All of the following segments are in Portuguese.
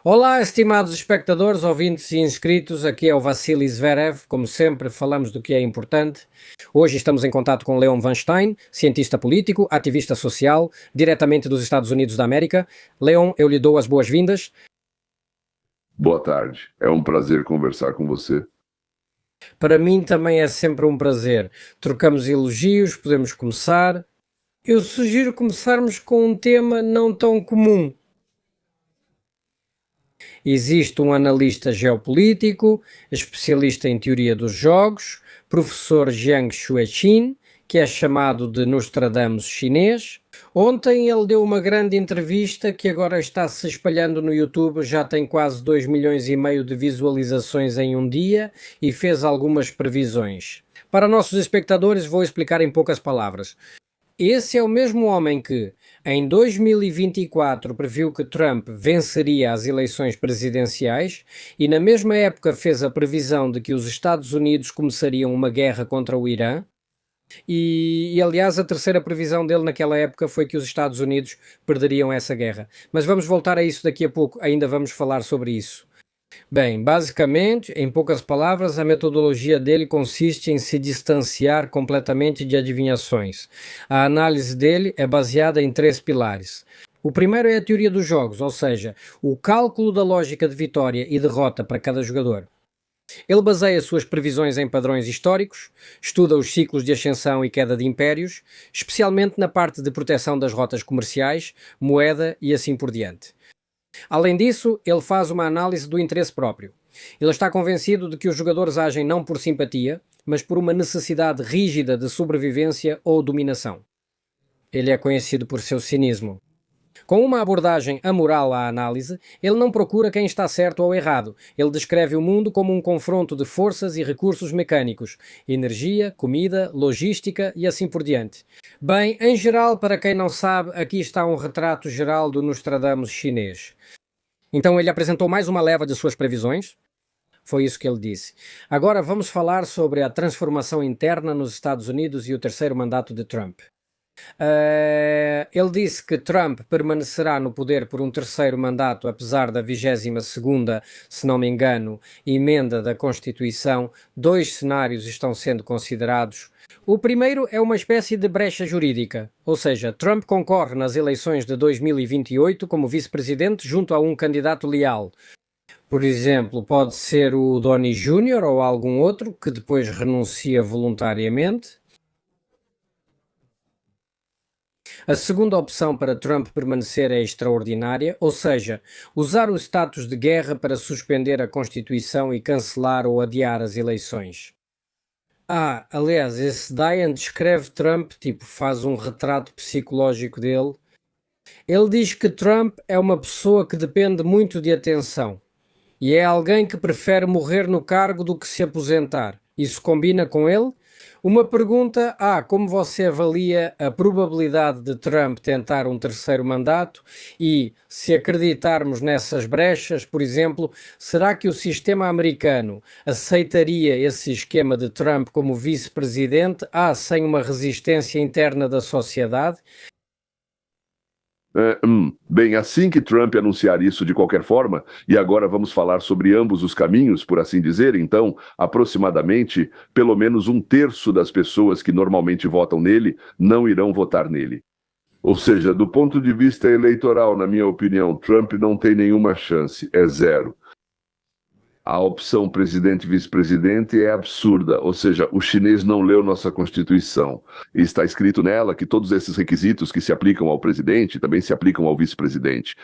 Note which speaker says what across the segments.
Speaker 1: Olá, estimados espectadores, ouvintes e inscritos, aqui é o Vassili Zverev, como sempre falamos do que é importante. Hoje estamos em contato com Leon Van Stein, cientista político, ativista social, diretamente dos Estados Unidos da América. Leon, eu lhe dou as boas-vindas.
Speaker 2: Boa tarde, é um prazer conversar com você.
Speaker 1: Para mim também é sempre um prazer. Trocamos elogios, podemos começar. Eu sugiro começarmos com um tema não tão comum. Existe um analista geopolítico, especialista em teoria dos jogos, professor Jiang Shueqin, que é chamado de Nostradamus chinês. Ontem ele deu uma grande entrevista que agora está se espalhando no YouTube, já tem quase 2,5 milhões de visualizações em um dia e fez algumas previsões. Para nossos espectadores vou explicar em poucas palavras. Esse é o mesmo homem que, em 2024, previu que Trump venceria as eleições presidenciais e, na mesma época, fez a previsão de que os Estados Unidos começariam uma guerra contra o Irã. Aliás, a terceira previsão dele naquela época foi que os Estados Unidos perderiam essa guerra. Mas vamos voltar a isso daqui a pouco, ainda vamos falar sobre isso. Bem, basicamente, em poucas palavras, a metodologia dele consiste em se distanciar completamente de adivinhações. A análise dele é baseada em 3 pilares. O primeiro é a teoria dos jogos, ou seja, o cálculo da lógica de vitória e derrota para cada jogador. Ele baseia suas previsões em padrões históricos, estuda os ciclos de ascensão e queda de impérios, especialmente na parte de proteção das rotas comerciais, moeda e assim por diante. Além disso, ele faz uma análise do interesse próprio. Ele está convencido de que os jogadores agem não por simpatia, mas por uma necessidade rígida de sobrevivência ou dominação. Ele é conhecido por seu cinismo. Com uma abordagem amoral à análise, ele não procura quem está certo ou errado. Ele descreve o mundo como um confronto de forças e recursos mecânicos, energia, comida, logística e assim por diante. Bem, em geral, para quem não sabe, aqui está um retrato geral do Nostradamus chinês. Então ele apresentou mais uma leva de suas previsões. Foi isso que ele disse. Agora vamos falar sobre a transformação interna nos Estados Unidos e o terceiro mandato de Trump. Ele disse que Trump permanecerá no poder por um terceiro mandato, apesar da 22ª, se não me engano, emenda da Constituição. 2 cenários estão sendo considerados. O primeiro é uma espécie de brecha jurídica, ou seja, Trump concorre nas eleições de 2028 como vice-presidente junto a um candidato leal. Por exemplo, pode ser o Donnie Jr. ou algum outro que depois renuncia voluntariamente. A segunda opção para Trump permanecer é extraordinária, ou seja, usar o status de guerra para suspender a Constituição e cancelar ou adiar as eleições. Aliás, esse Diane descreve Trump, faz um retrato psicológico dele. Ele diz que Trump é uma pessoa que depende muito de atenção e é alguém que prefere morrer no cargo do que se aposentar. Isso combina com ele? Uma pergunta, como você avalia a probabilidade de Trump tentar um terceiro mandato e, se acreditarmos nessas brechas, por exemplo, será que o sistema americano aceitaria esse esquema de Trump como vice-presidente, sem uma resistência interna da sociedade?
Speaker 2: Bem, assim que Trump anunciar isso de qualquer forma, e agora vamos falar sobre ambos os caminhos, por assim dizer, então, aproximadamente, pelo menos 1/3 das pessoas que normalmente votam nele não irão votar nele. Ou seja, do ponto de vista eleitoral, na minha opinião, Trump não tem nenhuma chance, é zero. A opção presidente e vice-presidente é absurda, ou seja, o chinês não leu nossa Constituição. E está escrito nela que todos esses requisitos que se aplicam ao presidente também se aplicam ao vice-presidente.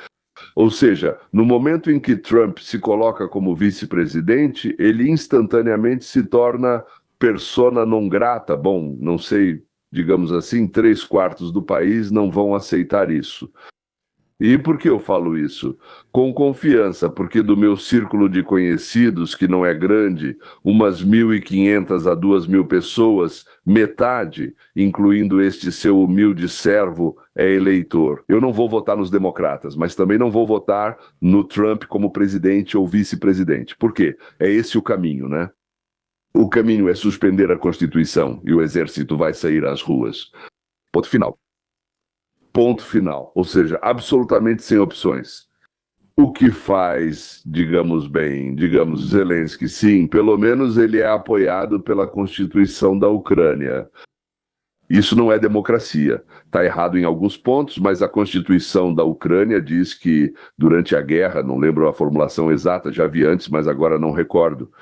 Speaker 2: Ou seja, no momento em que Trump se coloca como vice-presidente, ele instantaneamente se torna persona non grata. Bom, não sei, digamos assim, 3/4 do país não vão aceitar isso. E por que eu falo isso? Com confiança, porque do meu círculo de conhecidos, que não é grande, umas 1.500 a 2.000 pessoas, metade, incluindo este seu humilde servo, é eleitor. Eu não vou votar nos democratas, mas também não vou votar no Trump como presidente ou vice-presidente. Por quê? É esse o caminho, né? O caminho é suspender a Constituição e o exército vai sair às ruas. Ponto final. Ponto final, ou seja, absolutamente sem opções. O que faz, digamos, Zelensky, sim, pelo menos ele é apoiado pela Constituição da Ucrânia. Isso não é democracia. Está errado em alguns pontos, mas a Constituição da Ucrânia diz que durante a guerra, não lembro a formulação exata, já vi antes, mas agora não recordo.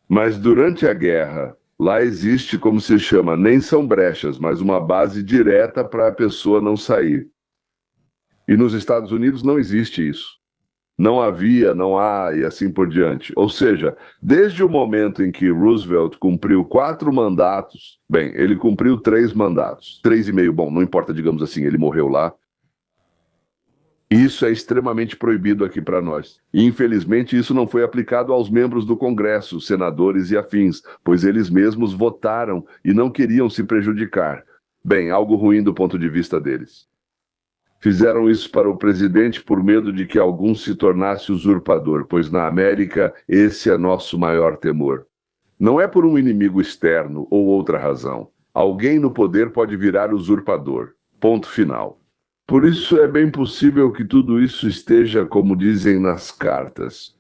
Speaker 2: Mas durante a guerra, lá existe, como se chama, nem são brechas, mas uma base direta para a pessoa não sair. E nos Estados Unidos não existe isso. Não havia, não há e assim por diante. Ou seja, desde o momento em que Roosevelt cumpriu 4 mandatos, bem, ele cumpriu 3 mandatos, 3,5, bom, não importa, digamos assim, ele morreu lá. Isso é extremamente proibido aqui para nós. E, infelizmente, isso não foi aplicado aos membros do Congresso, senadores e afins, pois eles mesmos votaram e não queriam se prejudicar. Bem, algo ruim do ponto de vista deles. Fizeram isso para o presidente por medo de que algum se tornasse usurpador, pois na América esse é nosso maior temor. Não é por um inimigo externo ou outra razão. Alguém no poder pode virar usurpador. Ponto final. Por isso é bem possível que tudo isso esteja, como dizem nas cartas.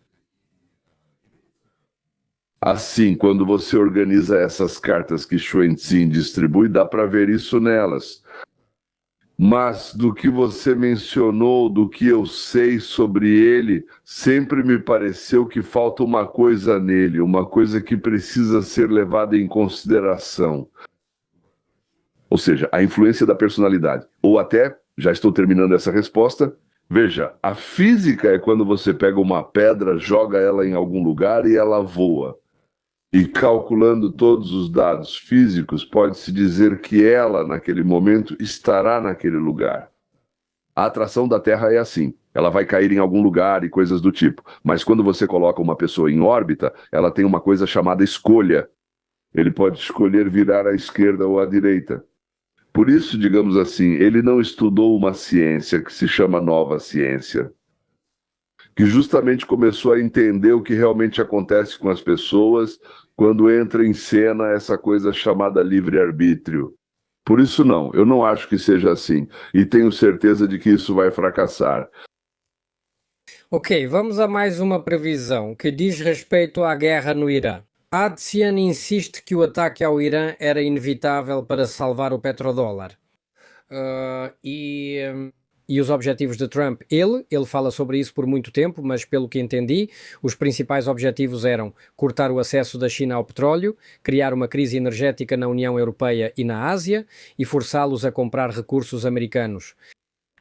Speaker 2: Assim, quando você organiza essas cartas que Xuanzin distribui, dá para ver isso nelas. Mas do que você mencionou, do que eu sei sobre ele, sempre me pareceu que falta uma coisa nele, uma coisa que precisa ser levada em consideração. Ou seja, a influência da personalidade. Ou até, já estou terminando essa resposta, veja, a física é quando você pega uma pedra, joga ela em algum lugar e ela voa. E calculando todos os dados físicos, pode-se dizer que ela, naquele momento, estará naquele lugar. A atração da Terra é assim. Ela vai cair em algum lugar e coisas do tipo. Mas quando você coloca uma pessoa em órbita, ela tem uma coisa chamada escolha. Ele pode escolher virar à esquerda ou à direita. Por isso, digamos assim, ele não estudou uma ciência que se chama nova ciência, que justamente começou a entender o que realmente acontece com as pessoas quando entra em cena essa coisa chamada livre-arbítrio. Por isso não, eu não acho que seja assim, e tenho certeza de que isso vai fracassar.
Speaker 1: Ok, vamos a mais uma previsão que diz respeito à guerra no Irã. Adcian insiste que o ataque ao Irã era inevitável para salvar o petrodólar. E os objetivos de Trump, ele fala sobre isso por muito tempo, mas pelo que entendi, os principais objetivos eram cortar o acesso da China ao petróleo, criar uma crise energética na União Europeia e na Ásia e forçá-los a comprar recursos americanos.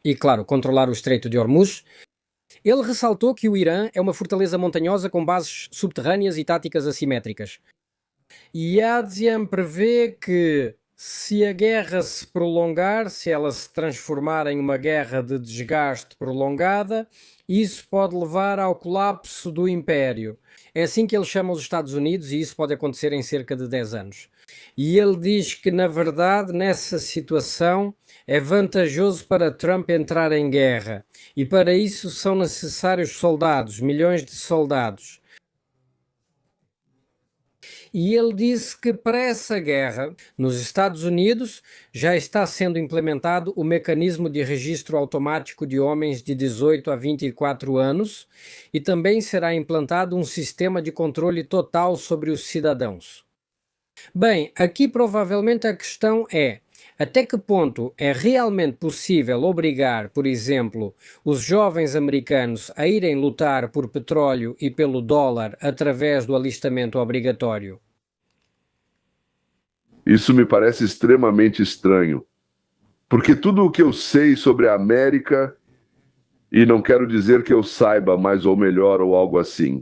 Speaker 1: E, claro, controlar o Estreito de Hormuz. Ele ressaltou que o Irã é uma fortaleza montanhosa com bases subterrâneas e táticas assimétricas. E Yadzyan prevê que, se a guerra se prolongar, se ela se transformar em uma guerra de desgaste prolongada, isso pode levar ao colapso do império. É assim que ele chama os Estados Unidos e isso pode acontecer em cerca de 10 anos. E ele diz que, na verdade, nessa situação é vantajoso para Trump entrar em guerra e para isso são necessários soldados, milhões de soldados. E ele disse que para essa guerra, nos Estados Unidos, já está sendo implementado o mecanismo de registro automático de homens de 18 a 24 anos e também será implantado um sistema de controle total sobre os cidadãos. Bem, aqui provavelmente a questão é: até que ponto é realmente possível obrigar, por exemplo, os jovens americanos a irem lutar por petróleo e pelo dólar através do alistamento obrigatório?
Speaker 2: Isso me parece extremamente estranho, porque tudo o que eu sei sobre a América, e não quero dizer que eu saiba mais ou melhor ou algo assim,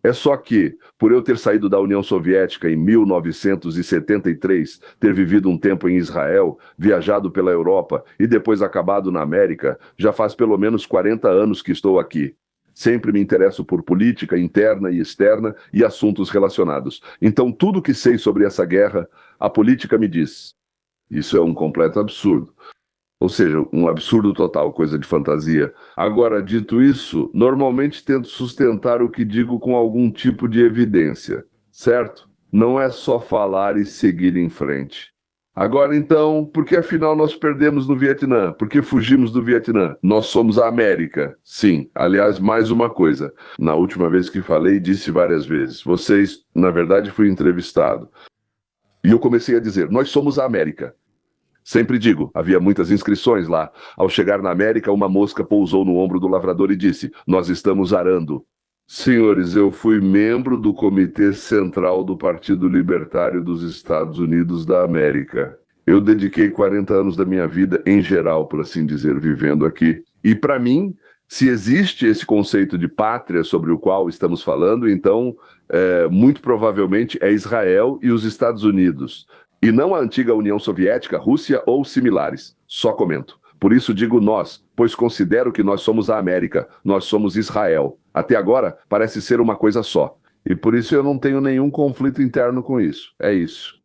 Speaker 2: é só que, por eu ter saído da União Soviética em 1973, ter vivido um tempo em Israel, viajado pela Europa e depois acabado na América, já faz pelo menos 40 anos que estou aqui. Sempre me interesso por política interna e externa e assuntos relacionados. Então, tudo que sei sobre essa guerra, a política me diz. Isso é um completo absurdo. Ou seja, um absurdo total, coisa de fantasia. Agora, dito isso, normalmente tento sustentar o que digo com algum tipo de evidência, certo? Não é só falar e seguir em frente. Agora então, por que afinal nós perdemos no Vietnã? Por que fugimos do Vietnã? Nós somos a América. Sim, aliás, mais uma coisa. Na última vez que falei, disse várias vezes. Vocês, na verdade, fui entrevistado. E eu comecei a dizer, nós somos a América. Sempre digo, havia muitas inscrições lá. Ao chegar na América, uma mosca pousou no ombro do lavrador e disse, nós estamos arando. Senhores, eu fui membro do Comitê Central do Partido Libertário dos Estados Unidos da América. Eu dediquei 40 anos da minha vida, em geral, por assim dizer, vivendo aqui. E para mim, se existe esse conceito de pátria sobre o qual estamos falando, então, muito provavelmente é Israel e os Estados Unidos. E não a antiga União Soviética, Rússia ou similares. Só comento. Por isso digo nós, pois considero que nós somos a América, nós somos Israel. Até agora, parece ser uma coisa só. E por isso eu não tenho nenhum conflito interno com isso. É isso.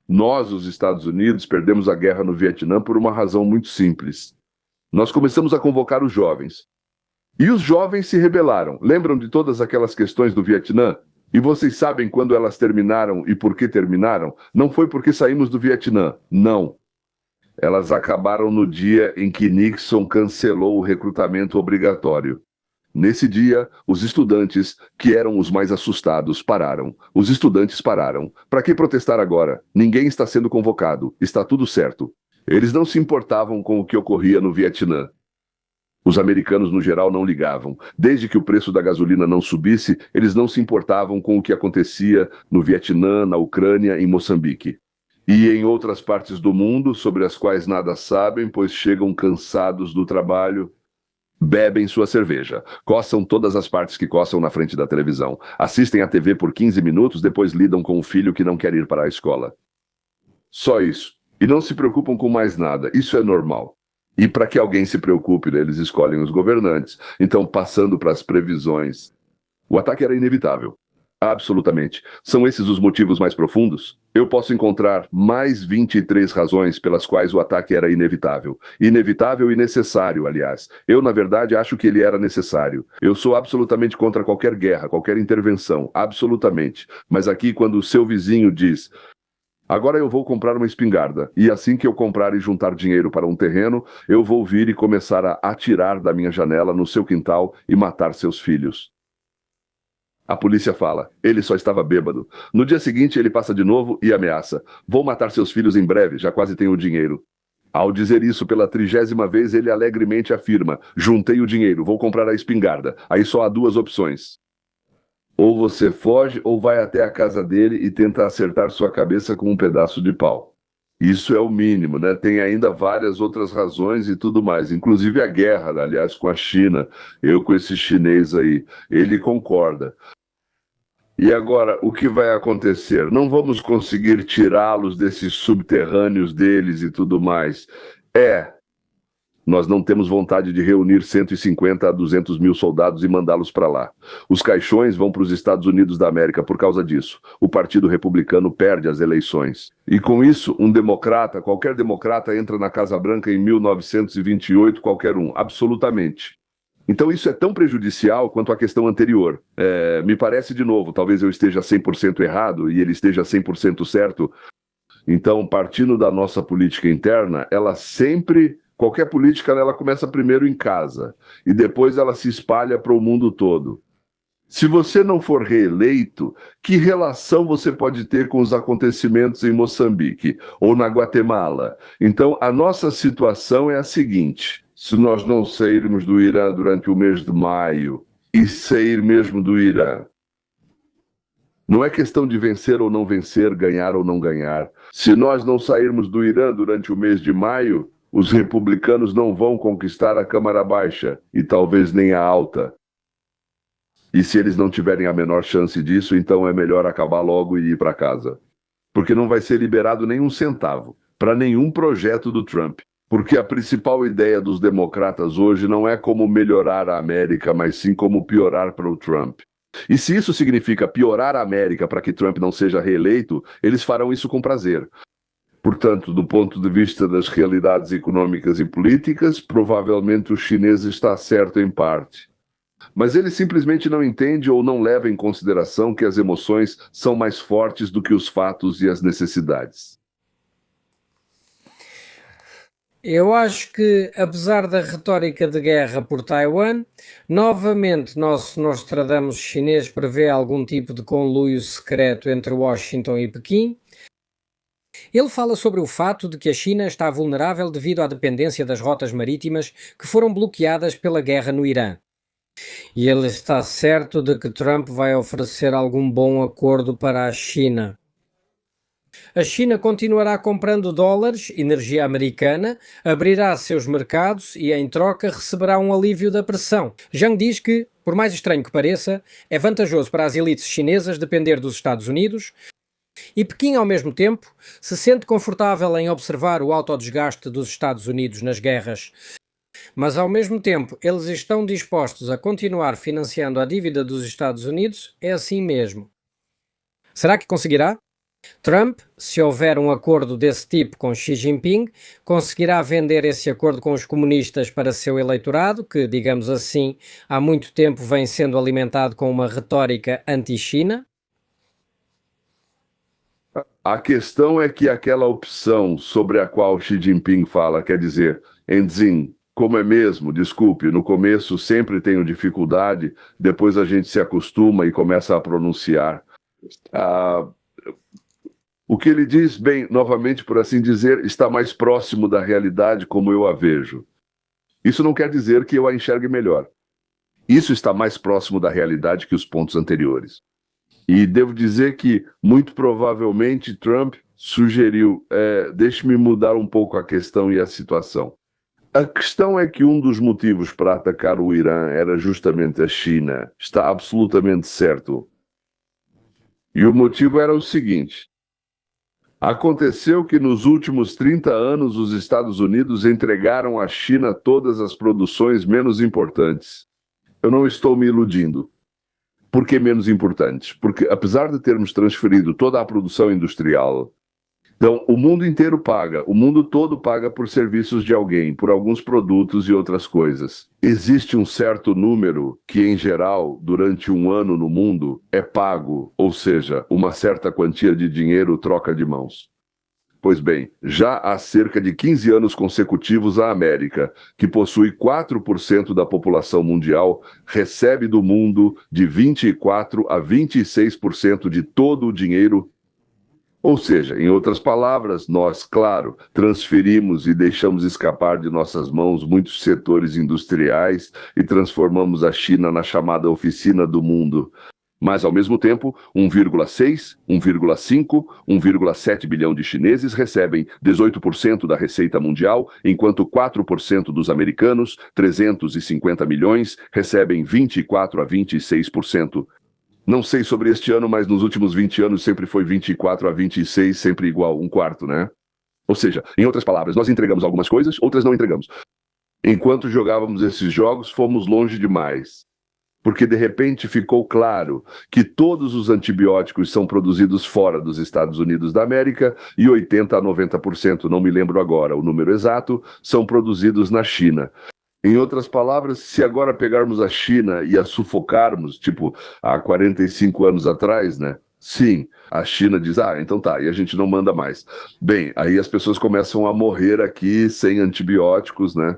Speaker 2: Nós, os Estados Unidos, perdemos a guerra no Vietnã por uma razão muito simples. Nós começamos a convocar os jovens. E os jovens se rebelaram. Lembram de todas aquelas questões do Vietnã? E vocês sabem quando elas terminaram e por que terminaram? Não foi porque saímos do Vietnã. Não. Elas acabaram no dia em que Nixon cancelou o recrutamento obrigatório. Nesse dia, os estudantes, que eram os mais assustados, pararam. Os estudantes pararam. Para que protestar agora? Ninguém está sendo convocado. Está tudo certo. Eles não se importavam com o que ocorria no Vietnã. Os americanos, no geral, não ligavam. Desde que o preço da gasolina não subisse, eles não se importavam com o que acontecia no Vietnã, na Ucrânia, em Moçambique. E em outras partes do mundo, sobre as quais nada sabem, pois chegam cansados do trabalho, bebem sua cerveja, coçam todas as partes que coçam na frente da televisão, assistem à TV por 15 minutos, depois lidam com o filho que não quer ir para a escola. Só isso. E não se preocupam com mais nada. Isso é normal. E para que alguém se preocupe, né, eles escolhem os governantes. Então, passando para as previsões, o ataque era inevitável. Absolutamente. São esses os motivos mais profundos? Eu posso encontrar mais 23 razões pelas quais o ataque era inevitável. Inevitável e necessário, aliás. Eu, na verdade, acho que ele era necessário. Eu sou absolutamente contra qualquer guerra, qualquer intervenção. Absolutamente. Mas aqui, quando o seu vizinho diz... Agora eu vou comprar uma espingarda, e assim que eu comprar e juntar dinheiro para um terreno, eu vou vir e começar a atirar da minha janela no seu quintal e matar seus filhos. A polícia fala, ele só estava bêbado. No dia seguinte ele passa de novo e ameaça, vou matar seus filhos em breve, já quase tenho o dinheiro. Ao dizer isso pela 30ª vez, ele alegremente afirma, juntei o dinheiro, vou comprar a espingarda. Aí só há duas opções. Ou você foge ou vai até a casa dele e tenta acertar sua cabeça com um pedaço de pau. Isso é o mínimo, né? Tem ainda várias outras razões e tudo mais, inclusive a guerra, aliás, com a China. Eu com esse chinês aí, ele concorda. E agora, o que vai acontecer? Não vamos conseguir tirá-los desses subterrâneos deles e tudo mais. Nós não temos vontade de reunir 150 a 200 mil soldados e mandá-los para lá. Os caixões vão para os Estados Unidos da América por causa disso. O Partido Republicano perde as eleições. E com isso, um democrata, qualquer democrata, entra na Casa Branca em 1928, qualquer um, absolutamente. Então isso é tão prejudicial quanto a questão anterior. Me parece, de novo, talvez eu esteja 100% errado e ele esteja 100% certo. Então, partindo da nossa política interna, ela sempre... Qualquer política, ela começa primeiro em casa e depois ela se espalha para o mundo todo. Se você não for reeleito, que relação você pode ter com os acontecimentos em Moçambique ou na Guatemala? Então, a nossa situação é a seguinte: se nós não sairmos do Irã durante o mês de maio e sair mesmo do Irã, não é questão de vencer ou não vencer, ganhar ou não ganhar. Se nós não sairmos do Irã durante o mês de maio, os republicanos não vão conquistar a Câmara Baixa e talvez nem a Alta. E se eles não tiverem a menor chance disso, então é melhor acabar logo e ir para casa. Porque não vai ser liberado nenhum centavo para nenhum projeto do Trump. Porque a principal ideia dos democratas hoje não é como melhorar a América, mas sim como piorar para o Trump. E se isso significa piorar a América para que Trump não seja reeleito, eles farão isso com prazer. Portanto, do ponto de vista das realidades econômicas e políticas, provavelmente o chinês está certo em parte. Mas ele simplesmente não entende ou não leva em consideração que as emoções são mais fortes do que os fatos e as necessidades.
Speaker 1: Eu acho que, apesar da retórica de guerra por Taiwan, novamente nosso Nostradamus chinês prevê algum tipo de conluio secreto entre Washington e Pequim. Ele fala sobre o fato de que a China está vulnerável devido à dependência das rotas marítimas que foram bloqueadas pela guerra no Irã. E ele está certo de que Trump vai oferecer algum bom acordo para a China. A China continuará comprando dólares, energia americana, abrirá seus mercados e, em troca, receberá um alívio da pressão. Zhang diz que, por mais estranho que pareça, é vantajoso para as elites chinesas depender dos Estados Unidos e Pequim, ao mesmo tempo, se sente confortável em observar o autodesgaste dos Estados Unidos nas guerras. Mas, ao mesmo tempo, eles estão dispostos a continuar financiando a dívida dos Estados Unidos, é assim mesmo. Será que conseguirá? Trump, se houver um acordo desse tipo com Xi Jinping, conseguirá vender esse acordo com os comunistas para seu eleitorado, que, digamos assim, há muito tempo vem sendo alimentado com uma retórica anti-China?
Speaker 2: A questão é que aquela opção sobre a qual Xi Jinping fala, quer dizer, Enzin, como é mesmo, desculpe, no começo sempre tenho dificuldade, depois a gente se acostuma e começa a pronunciar. O que ele diz, bem, novamente, por assim dizer, está mais próximo da realidade como eu a vejo. Isso não quer dizer que eu a enxergue melhor. Isso está mais próximo da realidade que os pontos anteriores. E devo dizer que, muito provavelmente, Trump sugeriu, deixe-me mudar um pouco a questão e a situação. A questão é que um dos motivos para atacar o Irã era justamente a China. Está absolutamente certo. E o motivo era o seguinte. Aconteceu que nos últimos 30 anos os Estados Unidos entregaram à China todas as produções menos importantes. Eu não estou me iludindo. Por que menos importantes? Porque apesar de termos transferido toda a produção industrial, então o mundo inteiro paga, o mundo todo paga por serviços de alguém, por alguns produtos e outras coisas. Existe um certo número que, em geral, durante um ano no mundo, é pago, ou seja, uma certa quantia de dinheiro troca de mãos. Pois bem, já há cerca de 15 anos consecutivos a América, que possui 4% da população mundial, recebe do mundo de 24% a 26% de todo o dinheiro. Ou seja, em outras palavras, nós, claro, transferimos e deixamos escapar de nossas mãos muitos setores industriais e transformamos a China na chamada oficina do mundo. Mas, ao mesmo tempo, 1,6, 1,5, 1,7 bilhão de chineses recebem 18% da receita mundial, enquanto 4% dos americanos, 350 milhões, recebem 24 a 26%. Não sei sobre este ano, mas nos últimos 20 anos sempre foi 24 a 26, sempre igual, um quarto, né? Ou seja, em outras palavras, nós entregamos algumas coisas, outras não entregamos. Enquanto jogávamos esses jogos, fomos longe demais. Porque de repente ficou claro que todos os antibióticos são produzidos fora dos Estados Unidos da América e 80 a 90%, não me lembro agora o número exato, são produzidos na China. Em outras palavras, se agora pegarmos a China e a sufocarmos, tipo há 45 anos atrás, né? Sim, a China diz, então tá, e a gente não manda mais. Bem, aí as pessoas começam a morrer aqui sem antibióticos, né?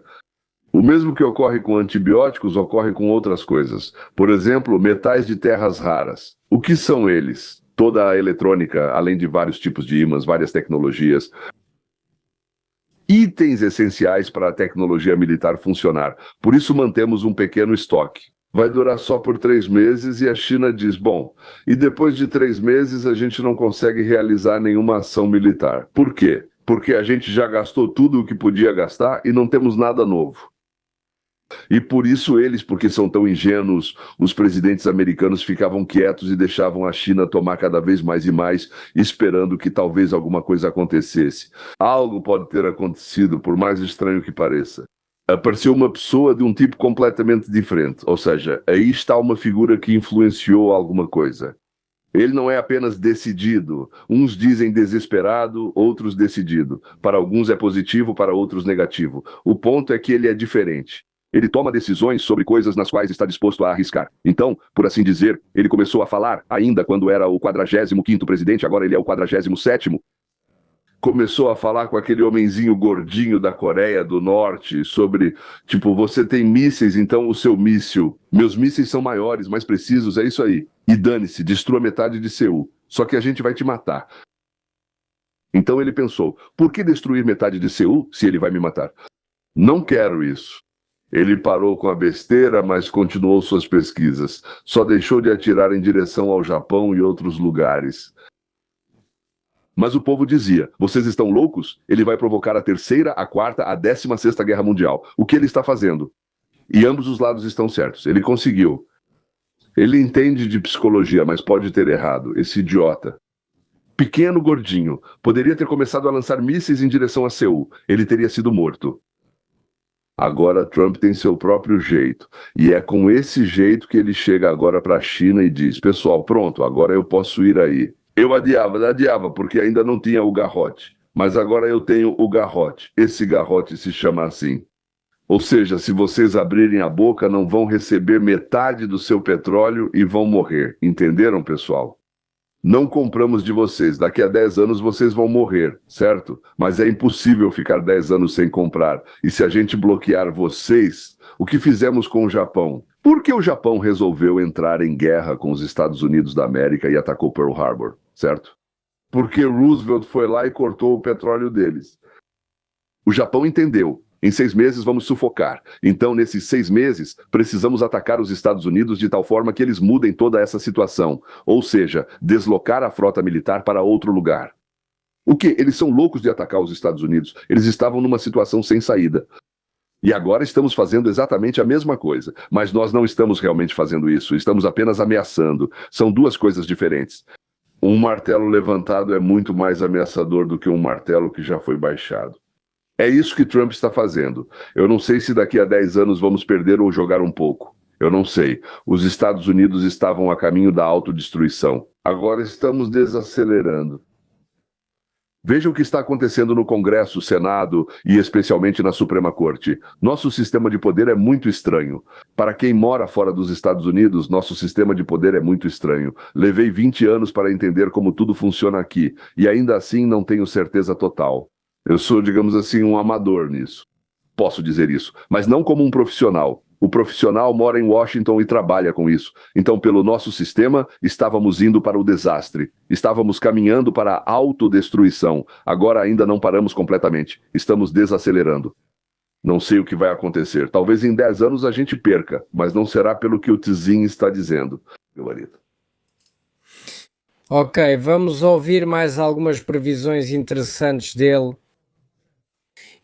Speaker 2: O mesmo que ocorre com antibióticos ocorre com outras coisas. Por exemplo, metais de terras raras. O que são eles? Toda a eletrônica, além de vários tipos de ímãs, várias tecnologias. Itens essenciais para a tecnologia militar funcionar. Por isso mantemos um pequeno estoque. Vai durar só por 3 meses e a China diz, bom, e depois de 3 meses a gente não consegue realizar nenhuma ação militar. Por quê? Porque a gente já gastou tudo o que podia gastar e não temos nada novo. E por isso eles, porque são tão ingênuos, os presidentes americanos ficavam quietos e deixavam a China tomar cada vez mais e mais, esperando que talvez alguma coisa acontecesse. Algo pode ter acontecido, por mais estranho que pareça. Apareceu uma pessoa de um tipo completamente diferente, ou seja, aí está uma figura que influenciou alguma coisa. Ele não é apenas decidido. Uns dizem desesperado, outros decidido. Para alguns é positivo, para outros negativo. O ponto é que ele é diferente. Ele toma decisões sobre coisas nas quais está disposto a arriscar. Então, por assim dizer, ele começou a falar, ainda quando era o 45º presidente, agora ele é o 47º, começou a falar com aquele homenzinho gordinho da Coreia do Norte sobre, tipo, você tem mísseis, então o seu míssil, meus mísseis são maiores, mais precisos, é isso aí. E dane-se, destrua metade de Seul. Só que a gente vai te matar. Então ele pensou, por que destruir metade de Seul se ele vai me matar? Não quero isso. Ele parou com a besteira, mas continuou suas pesquisas. Só deixou de atirar em direção ao Japão e outros lugares. Mas o povo dizia, vocês estão loucos? Ele vai provocar a terceira, a quarta, a 16ª Guerra Mundial. O que ele está fazendo? E ambos os lados estão certos. Ele conseguiu. Ele entende de psicologia, mas pode ter errado. Esse idiota. Pequeno gordinho. Poderia ter começado a lançar mísseis em direção a Seul. Ele teria sido morto. Agora Trump tem seu próprio jeito. E é com esse jeito que ele chega agora para a China e diz, pessoal, pronto, agora eu posso ir aí. Eu adiava, porque ainda não tinha o garrote. Mas agora eu tenho o garrote. Esse garrote se chama assim. Ou seja, se vocês abrirem a boca, não vão receber metade do seu petróleo e vão morrer. Entenderam, pessoal? Não compramos de vocês. Daqui a 10 anos vocês vão morrer, certo? Mas é impossível ficar 10 anos sem comprar. E se a gente bloquear vocês, o que fizemos com o Japão? Por que o Japão resolveu entrar em guerra com os Estados Unidos da América e atacou Pearl Harbor, certo? Porque Roosevelt foi lá e cortou o petróleo deles. O Japão entendeu. Em 6 meses vamos sufocar. Então, nesses 6 meses, precisamos atacar os Estados Unidos de tal forma que eles mudem toda essa situação. Ou seja, deslocar a frota militar para outro lugar. O quê? Eles são loucos de atacar os Estados Unidos. Eles estavam numa situação sem saída. E agora estamos fazendo exatamente a mesma coisa. Mas nós não estamos realmente fazendo isso. Estamos apenas ameaçando. São duas coisas diferentes. Um martelo levantado é muito mais ameaçador do que um martelo que já foi baixado. É isso que Trump está fazendo. Eu não sei se daqui a 10 anos vamos perder ou jogar um pouco. Eu não sei. Os Estados Unidos estavam a caminho da autodestruição. Agora estamos desacelerando. Veja o que está acontecendo no Congresso, Senado e especialmente na Suprema Corte. Nosso sistema de poder é muito estranho. Para quem mora fora dos Estados Unidos, nosso sistema de poder é muito estranho. Levei 20 anos para entender como tudo funciona aqui, e ainda assim não tenho certeza total. Eu sou, digamos assim, um amador nisso. Posso dizer isso, mas não como um profissional. O profissional mora em Washington e trabalha com isso. Então, pelo nosso sistema, estávamos indo para o desastre. Estávamos caminhando para a autodestruição. Agora ainda não paramos completamente. Estamos desacelerando. Não sei o que vai acontecer. Talvez em 10 anos a gente perca, mas não será pelo que o Tzin está dizendo, meu marido.
Speaker 1: Ok, vamos ouvir mais algumas previsões interessantes dele.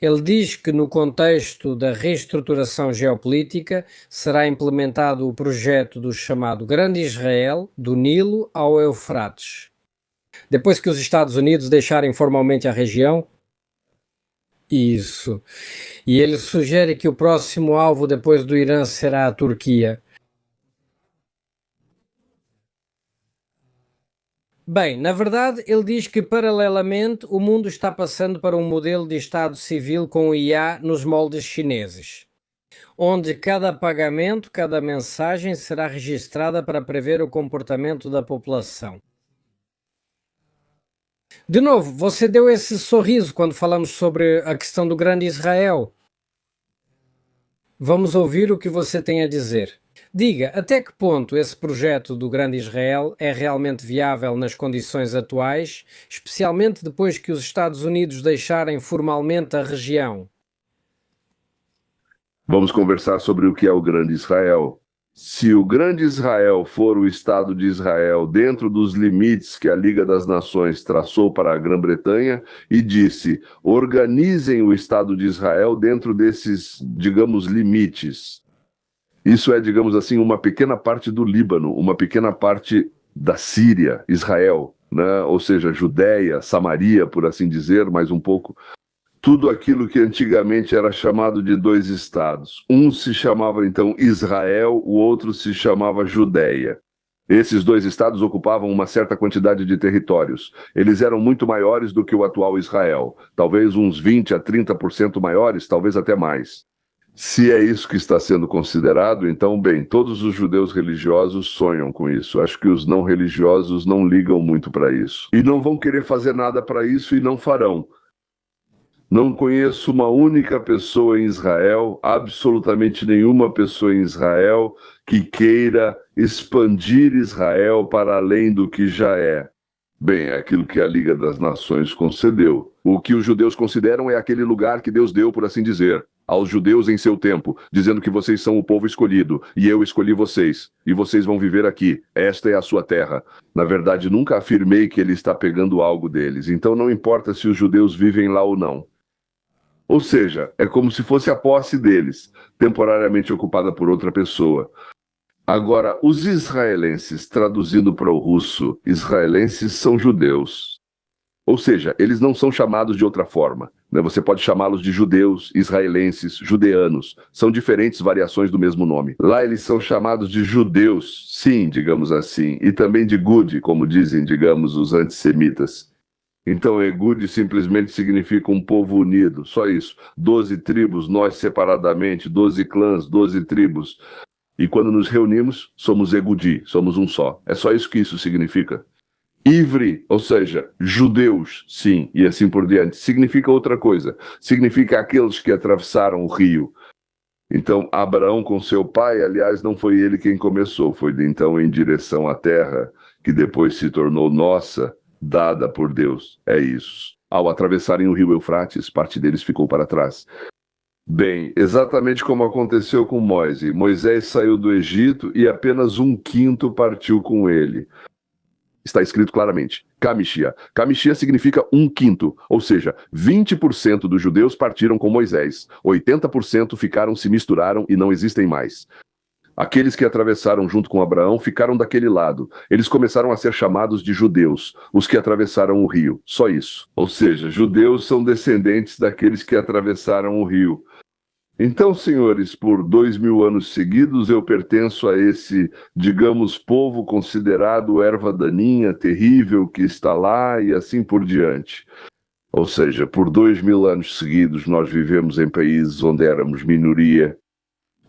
Speaker 1: Ele diz que no contexto da reestruturação geopolítica será implementado o projeto do chamado Grande Israel, do Nilo ao Eufrates. Depois que os Estados Unidos deixarem formalmente a região? Isso. E ele sugere que o próximo alvo depois do Irã será a Turquia. Bem, na verdade, ele diz que, paralelamente, o mundo está passando para um modelo de Estado civil com o IA nos moldes chineses, onde cada pagamento, cada mensagem será registrada para prever o comportamento da população. De novo, você deu esse sorriso quando falamos sobre a questão do Grande Israel. Vamos ouvir o que você tem a dizer. Diga, até que ponto esse projeto do Grande Israel é realmente viável nas condições atuais, especialmente depois que os Estados Unidos deixarem formalmente a região?
Speaker 2: Vamos conversar sobre o que é o Grande Israel. Se o Grande Israel for o Estado de Israel dentro dos limites que a Liga das Nações traçou para a Grã-Bretanha e disse, organizem o Estado de Israel dentro desses, digamos, limites. Isso é, digamos assim, uma pequena parte do Líbano, uma pequena parte da Síria, Israel, né? Ou seja, Judéia, Samaria, por assim dizer, mais um pouco. Tudo aquilo que antigamente era chamado de 2 estados. Um se chamava, então, Israel, o outro se chamava Judéia. Esses 2 estados ocupavam uma certa quantidade de territórios. Eles eram muito maiores do que o atual Israel. Talvez uns 20 a 30% maiores, talvez até mais. Se é isso que está sendo considerado, então, bem, todos os judeus religiosos sonham com isso. Acho que os não religiosos não ligam muito para isso. E não vão querer fazer nada para isso e não farão. Não conheço uma única pessoa em Israel, absolutamente nenhuma pessoa em Israel, que queira expandir Israel para além do que já é. Bem, é aquilo que a Liga das Nações concedeu. O que os judeus consideram é aquele lugar que Deus deu, por assim dizer, aos judeus em seu tempo, dizendo que vocês são o povo escolhido, e eu escolhi vocês, e vocês vão viver aqui. Esta é a sua terra. Na verdade, nunca afirmei que ele está pegando algo deles, então não importa se os judeus vivem lá ou não. Ou seja, é como se fosse a posse deles, temporariamente ocupada por outra pessoa. Agora, os israelenses, traduzindo para o russo, israelenses são judeus. Ou seja, eles não são chamados de outra forma, né? Você pode chamá-los de judeus, israelenses, judeanos. São diferentes variações do mesmo nome. Lá eles são chamados de judeus, sim, digamos assim, e também de Gud, como dizem, digamos, os antissemitas. Então, Egud simplesmente significa um povo unido, só isso. 12 tribos, nós separadamente, 12 clãs, 12 tribos. E quando nos reunimos, somos Egudi, somos um só. É só isso que isso significa. Ivri, ou seja, judeus, sim, e assim por diante, significa outra coisa. Significa aqueles que atravessaram o rio. Então, Abraão com seu pai, aliás, não foi ele quem começou, foi então em direção à terra, que depois se tornou nossa, dada por Deus. É isso. Ao atravessarem o rio Eufrates, parte deles ficou para trás. Bem, exatamente como aconteceu com Moisés. Moisés saiu do Egito e apenas 1/5 partiu com ele. Está escrito claramente, Kamishia. Kamishia significa 1/5, ou seja, 20% dos judeus partiram com Moisés, 80% ficaram, se misturaram e não existem mais. Aqueles que atravessaram junto com Abraão ficaram daquele lado. Eles começaram a ser chamados de judeus, os que atravessaram o rio. Só isso. Ou seja, judeus são descendentes daqueles que atravessaram o rio. Então, senhores, por 2000 anos seguidos eu pertenço a esse, digamos, povo considerado erva daninha, terrível, que está lá e assim por diante. Ou seja, por 2000 anos seguidos nós vivemos em países onde éramos minoria.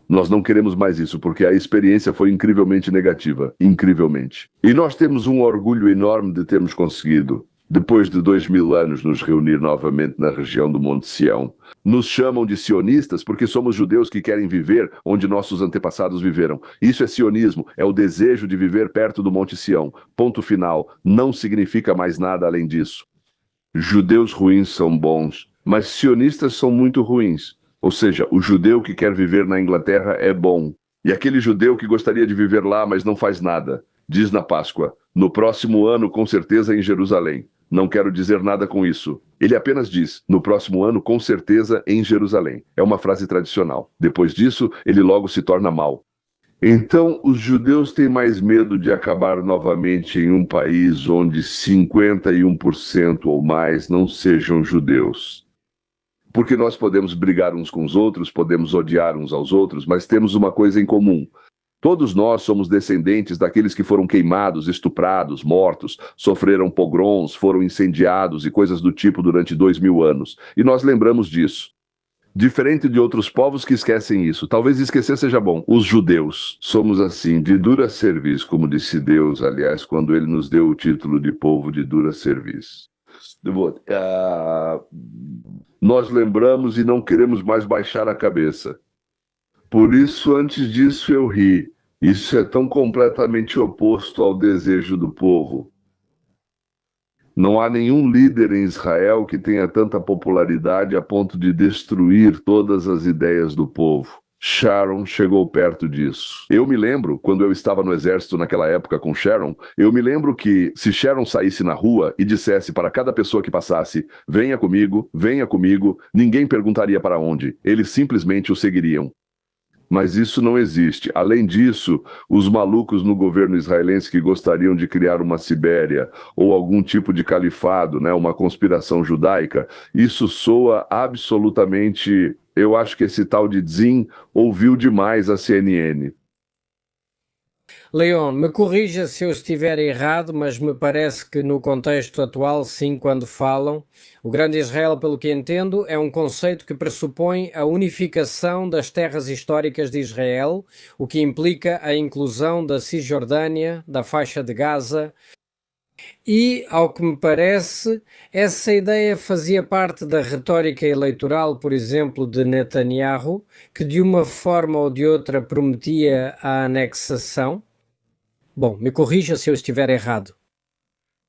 Speaker 2: Nós não queremos mais isso, porque a experiência foi incrivelmente negativa, incrivelmente. E nós temos um orgulho enorme de termos conseguido, depois de 2000 anos, nos reunir novamente na região do Monte Sião. Nos chamam de sionistas porque somos judeus que querem viver onde nossos antepassados viveram. Isso é sionismo, é o desejo de viver perto do Monte Sião. Ponto final. Não significa mais nada além disso. Judeus ruins são bons, mas sionistas são muito ruins. Ou seja, o judeu que quer viver na Inglaterra é bom. E aquele judeu que gostaria de viver lá, mas não faz nada, diz na Páscoa, no próximo ano, com certeza, em Jerusalém. Não quero dizer nada com isso. Ele apenas diz, no próximo ano, com certeza, em Jerusalém. É uma frase tradicional. Depois disso, ele logo se torna mau. Então, os judeus têm mais medo de acabar novamente em um país onde 51% ou mais não sejam judeus. Porque nós podemos brigar uns com os outros, podemos odiar uns aos outros, mas temos uma coisa em comum. Todos nós somos descendentes daqueles que foram queimados, estuprados, mortos, sofreram pogroms, foram incendiados e coisas do tipo durante 2000 anos. E nós lembramos disso. Diferente de outros povos que esquecem isso. Talvez esquecer seja bom. Os judeus somos assim, de dura cerviz, como disse Deus, aliás, quando ele nos deu o título de povo de dura cerviz. Nós lembramos e não queremos mais baixar a cabeça. Por isso, antes disso, eu ri. Isso é tão completamente oposto ao desejo do povo. Não há nenhum líder em Israel que tenha tanta popularidade a ponto de destruir todas as ideias do povo. Sharon chegou perto disso. Eu me lembro, quando eu estava no exército naquela época com Sharon, eu me lembro que se Sharon saísse na rua e dissesse para cada pessoa que passasse, venha comigo, ninguém perguntaria para onde. Eles simplesmente o seguiriam. Mas isso não existe. Além disso, os malucos no governo israelense que gostariam de criar uma Sibéria ou algum tipo de califado, né, uma conspiração judaica, isso soa absolutamente... Eu acho que esse tal de Zin ouviu demais a CNN.
Speaker 1: Leon, me corrija se eu estiver errado, mas me parece que no contexto atual, sim, quando falam, o Grande Israel, pelo que entendo, é um conceito que pressupõe a unificação das terras históricas de Israel, o que implica a inclusão da Cisjordânia, da faixa de Gaza. E, ao que me parece, essa ideia fazia parte da retórica eleitoral, por exemplo, de Netanyahu, que de uma forma ou de outra prometia a anexação. Bom, me corrija se eu estiver errado.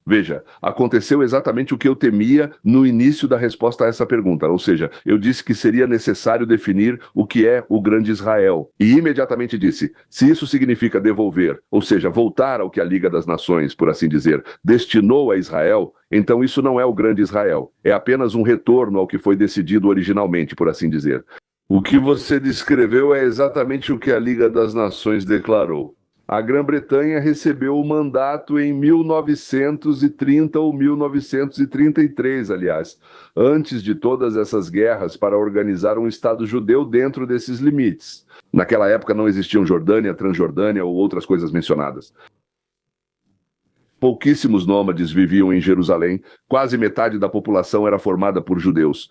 Speaker 2: Veja, aconteceu exatamente o que eu temia no início da resposta a essa pergunta, ou seja, eu disse que seria necessário definir o que é o Grande Israel. E imediatamente disse, se isso significa devolver, ou seja, voltar ao que a Liga das Nações, por assim dizer, destinou a Israel, então isso não é o Grande Israel, é apenas um retorno ao que foi decidido originalmente, por assim dizer. O que você descreveu é exatamente o que a Liga das Nações declarou. A Grã-Bretanha recebeu o mandato em 1930 ou 1933, aliás, antes de todas essas guerras para organizar um Estado judeu dentro desses limites. Naquela época não existiam Jordânia, Transjordânia ou outras coisas mencionadas. Pouquíssimos nômades viviam em Jerusalém, quase metade da população era formada por judeus.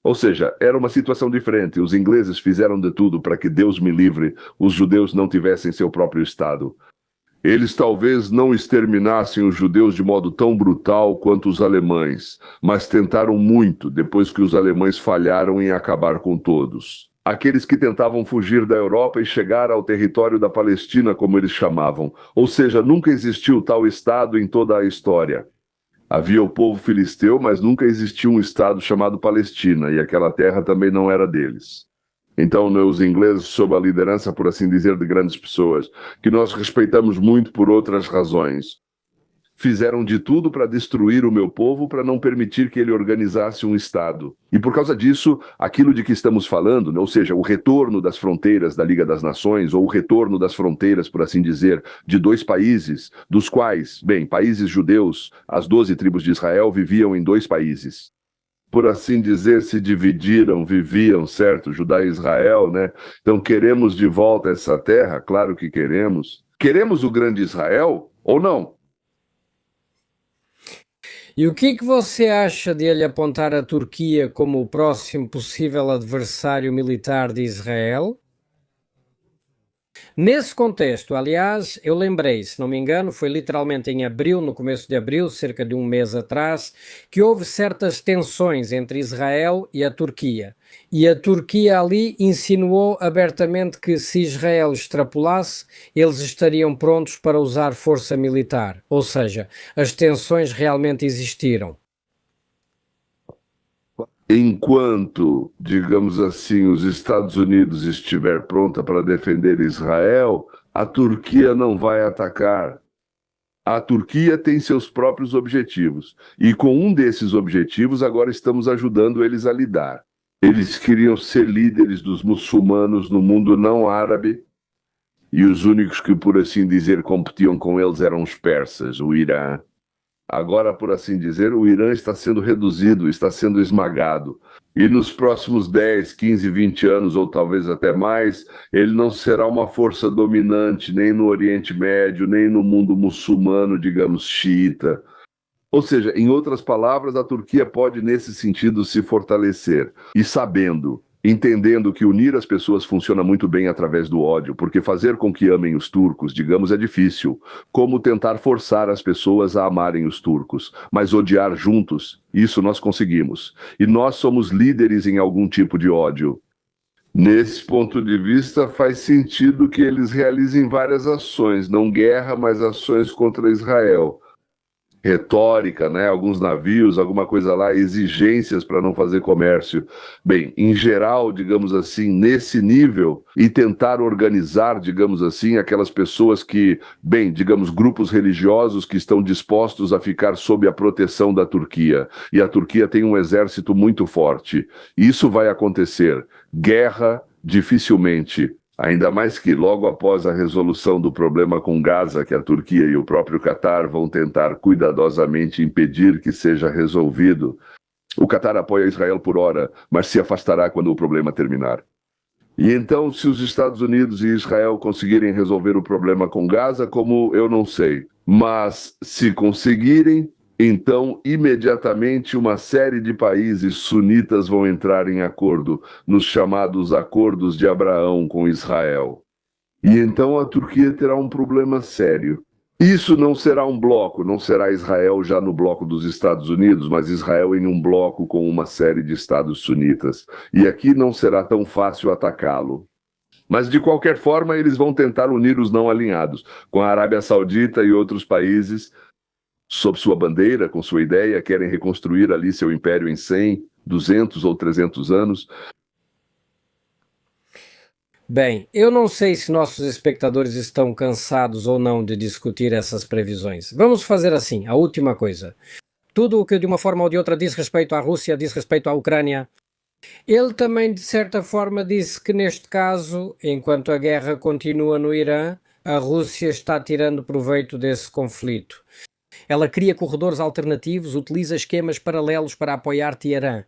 Speaker 2: Ou seja, era uma situação diferente. Os ingleses fizeram de tudo para que, Deus me livre, os judeus não tivessem seu próprio Estado. Eles talvez não exterminassem os judeus de modo tão brutal quanto os alemães, mas tentaram muito depois que os alemães falharam em acabar com todos. Aqueles que tentavam fugir da Europa e chegar ao território da Palestina, como eles chamavam. Ou seja, nunca existiu tal Estado em toda a história. Havia o povo filisteu, mas nunca existiu um estado chamado Palestina, e aquela terra também não era deles. Então, os ingleses, sob a liderança, por assim dizer, de grandes pessoas, que nós respeitamos muito por outras razões, fizeram de tudo para destruir o meu povo, para não permitir que ele organizasse um Estado. E por causa disso, aquilo de que estamos falando, ou seja, o retorno das fronteiras da Liga das Nações, ou o retorno das fronteiras, por assim dizer, de dois países, dos quais, bem, países judeus, as 12 tribos de Israel viviam em dois países. Por assim dizer, se dividiram, viviam, certo? Judá e Israel, né? Então, queremos de volta essa terra? Claro que queremos. Queremos o Grande Israel ou não?
Speaker 1: E o que é que você acha de ele apontar a Turquia como o próximo possível adversário militar de Israel? Nesse contexto, aliás, eu lembrei, se não me engano, foi literalmente em abril, no começo de abril, cerca de um mês atrás, que houve certas tensões entre Israel e a Turquia. E a Turquia ali insinuou abertamente que se Israel extrapolasse, eles estariam prontos para usar força militar. Ou seja, as tensões realmente existiram.
Speaker 2: Enquanto, digamos assim, os Estados Unidos estiver pronta para defender Israel, a Turquia não vai atacar. A Turquia tem seus próprios objetivos. E com um desses objetivos, agora estamos ajudando eles a lidar. Eles queriam ser líderes dos muçulmanos no mundo não árabe, e os únicos que, por assim dizer, competiam com eles eram os persas, o Irã. Agora, por assim dizer, o Irã está sendo reduzido, está sendo esmagado. E nos próximos 10, 15, 20 anos, ou talvez até mais, ele não será uma força dominante nem no Oriente Médio, nem no mundo muçulmano, digamos, xiita. Ou seja, em outras palavras, a Turquia pode, nesse sentido, se fortalecer. E sabendo, entendendo que unir as pessoas funciona muito bem através do ódio, porque fazer com que amem os turcos, digamos, é difícil. Como tentar forçar as pessoas a amarem os turcos, mas odiar juntos, isso nós conseguimos. E nós somos líderes em algum tipo de ódio. Nesse ponto de vista, faz sentido que eles realizem várias ações, não guerra, mas ações contra Israel. Retórica, né? Alguns navios, alguma coisa lá, exigências para não fazer comércio. Bem, em geral, digamos assim, nesse nível, e tentar organizar, digamos assim, aquelas pessoas que, bem, digamos, grupos religiosos que estão dispostos a ficar sob a proteção da Turquia. E a Turquia tem um exército muito forte. Isso vai acontecer. Guerra, dificilmente. Ainda mais que logo após a resolução do problema com Gaza, que a Turquia e o próprio Catar vão tentar cuidadosamente impedir que seja resolvido, o Catar apoia Israel por hora, mas se afastará quando o problema terminar. E então, se os Estados Unidos e Israel conseguirem resolver o problema com Gaza, como eu não sei, mas se conseguirem, então imediatamente uma série de países sunitas vão entrar em acordo, nos chamados Acordos de Abraão com Israel. E então a Turquia terá um problema sério. Isso não será um bloco, não será Israel já no bloco dos Estados Unidos, mas Israel em um bloco com uma série de estados sunitas. E aqui não será tão fácil atacá-lo. Mas, de qualquer forma, eles vão tentar unir os não alinhados, com a Arábia Saudita e outros países, sob sua bandeira, com sua ideia, querem reconstruir ali seu império em 100, 200 ou 300 anos.
Speaker 1: Bem, eu não sei se nossos espectadores estão cansados ou não de discutir essas previsões. Vamos fazer assim, a última coisa. Tudo o que de uma forma ou de outra diz respeito à Rússia, diz respeito à Ucrânia. Ele também, de certa forma, disse que neste caso, enquanto a guerra continua no Irã, a Rússia está tirando proveito desse conflito. Ela cria corredores alternativos, utiliza esquemas paralelos para apoiar Teherã.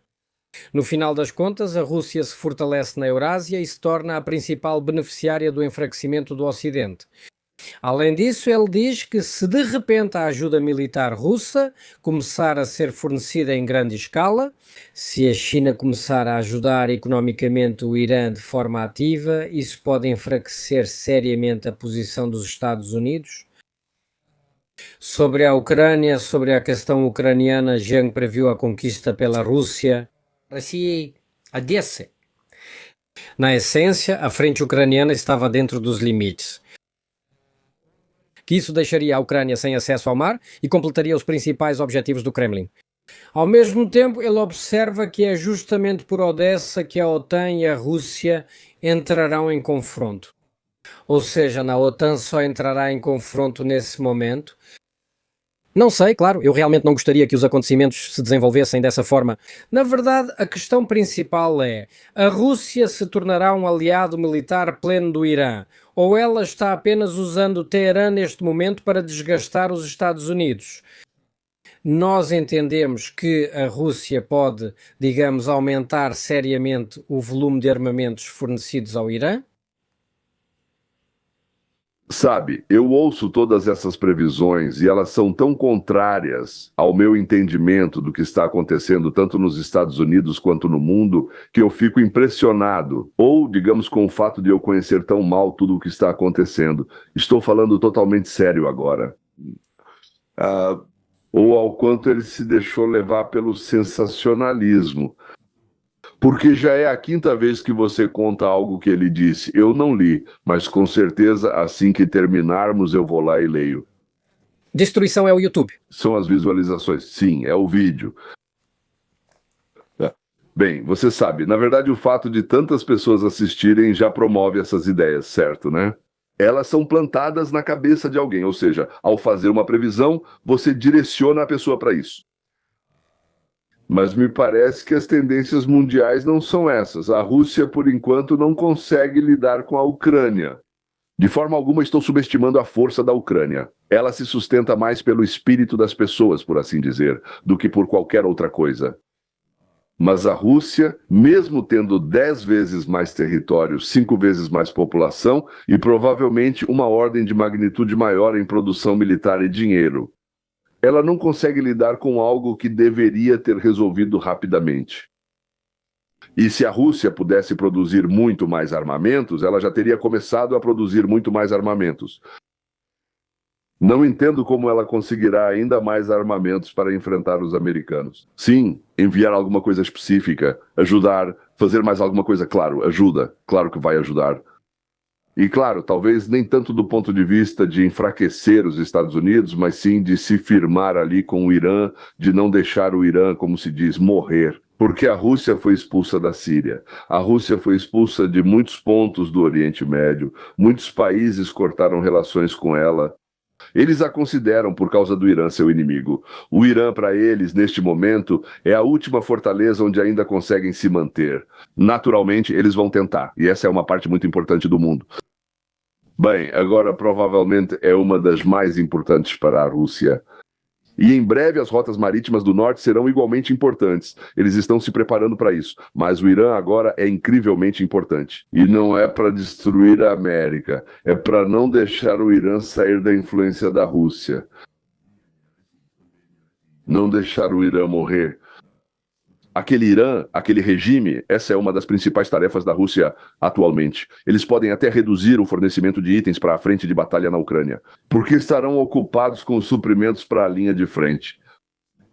Speaker 1: No final das contas, a Rússia se fortalece na Eurásia e se torna a principal beneficiária do enfraquecimento do Ocidente. Além disso, ele diz que se de repente a ajuda militar russa começar a ser fornecida em grande escala, se a China começar a ajudar economicamente o Irã de forma ativa, isso pode enfraquecer seriamente a posição dos Estados Unidos. Sobre a Ucrânia, sobre a questão ucraniana, Jiang previu a conquista pela Rússia. Россией Одессы. Na essência, a frente ucraniana estava dentro dos limites. Que isso deixaria a Ucrânia sem acesso ao mar e completaria os principais objetivos do Kremlin. Ao mesmo tempo, ele observa que é justamente por Odessa que a OTAN e a Rússia entrarão em confronto. Ou seja, a OTAN só entrará em confronto nesse momento. Não sei, claro, eu realmente não gostaria que os acontecimentos se desenvolvessem dessa forma. Na verdade, a questão principal é: a Rússia se tornará um aliado militar pleno do Irã, ou ela está apenas usando Teherã neste momento para desgastar os Estados Unidos? Nós entendemos que a Rússia pode, digamos, aumentar seriamente o volume de armamentos fornecidos ao Irã?
Speaker 2: Sabe, eu ouço todas essas previsões e elas são tão contrárias ao meu entendimento do que está acontecendo tanto nos Estados Unidos quanto no mundo, que eu fico impressionado, ou digamos com o fato de eu conhecer tão mal tudo o que está acontecendo. Estou falando totalmente sério agora. Ou ao quanto ele se deixou levar pelo sensacionalismo. Porque já é a quinta vez que você conta algo que ele disse. Eu não li, mas com certeza assim que terminarmos eu vou lá e leio.
Speaker 1: Destruição é o YouTube.
Speaker 2: São as visualizações. Sim, é o vídeo. Bem, você sabe, na verdade o fato de tantas pessoas assistirem já promove essas ideias, certo, né? Elas são plantadas na cabeça de alguém, ou seja, ao fazer uma previsão, você direciona a pessoa para isso. Mas me parece que as tendências mundiais não são essas. A Rússia, por enquanto, não consegue lidar com a Ucrânia. De forma alguma estou subestimando a força da Ucrânia. Ela se sustenta mais pelo espírito das pessoas, por assim dizer, do que por qualquer outra coisa. Mas a Rússia, mesmo tendo 10 vezes mais território, 5 vezes mais população e provavelmente uma ordem de magnitude maior em produção militar e dinheiro, ela não consegue lidar com algo que deveria ter resolvido rapidamente. E se a Rússia pudesse produzir muito mais armamentos, ela já teria começado a produzir muito mais armamentos. Não entendo como ela conseguirá ainda mais armamentos para enfrentar os americanos. Sim, enviar alguma coisa específica, ajudar, fazer mais alguma coisa, claro, ajuda, claro que vai ajudar. E claro, talvez nem tanto do ponto de vista de enfraquecer os Estados Unidos, mas sim de se firmar ali com o Irã, de não deixar o Irã, como se diz, morrer. Porque a Rússia foi expulsa da Síria, a Rússia foi expulsa de muitos pontos do Oriente Médio, muitos países cortaram relações com ela. Eles a consideram, por causa do Irã, seu inimigo. O Irã, para eles, neste momento, é a última fortaleza onde ainda conseguem se manter. Naturalmente, eles vão tentar, e essa é uma parte muito importante do mundo. Bem, agora provavelmente é uma das mais importantes para a Rússia. E em breve as rotas marítimas do norte serão igualmente importantes. Eles estão se preparando para isso. Mas o Irã agora é incrivelmente importante. E não é para destruir a América. É para não deixar o Irã sair da influência da Rússia. Não deixar o Irã morrer. Aquele Irã, aquele regime, essa é uma das principais tarefas da Rússia atualmente. Eles podem até reduzir o fornecimento de itens para a frente de batalha na Ucrânia, porque estarão ocupados com os suprimentos para a linha de frente.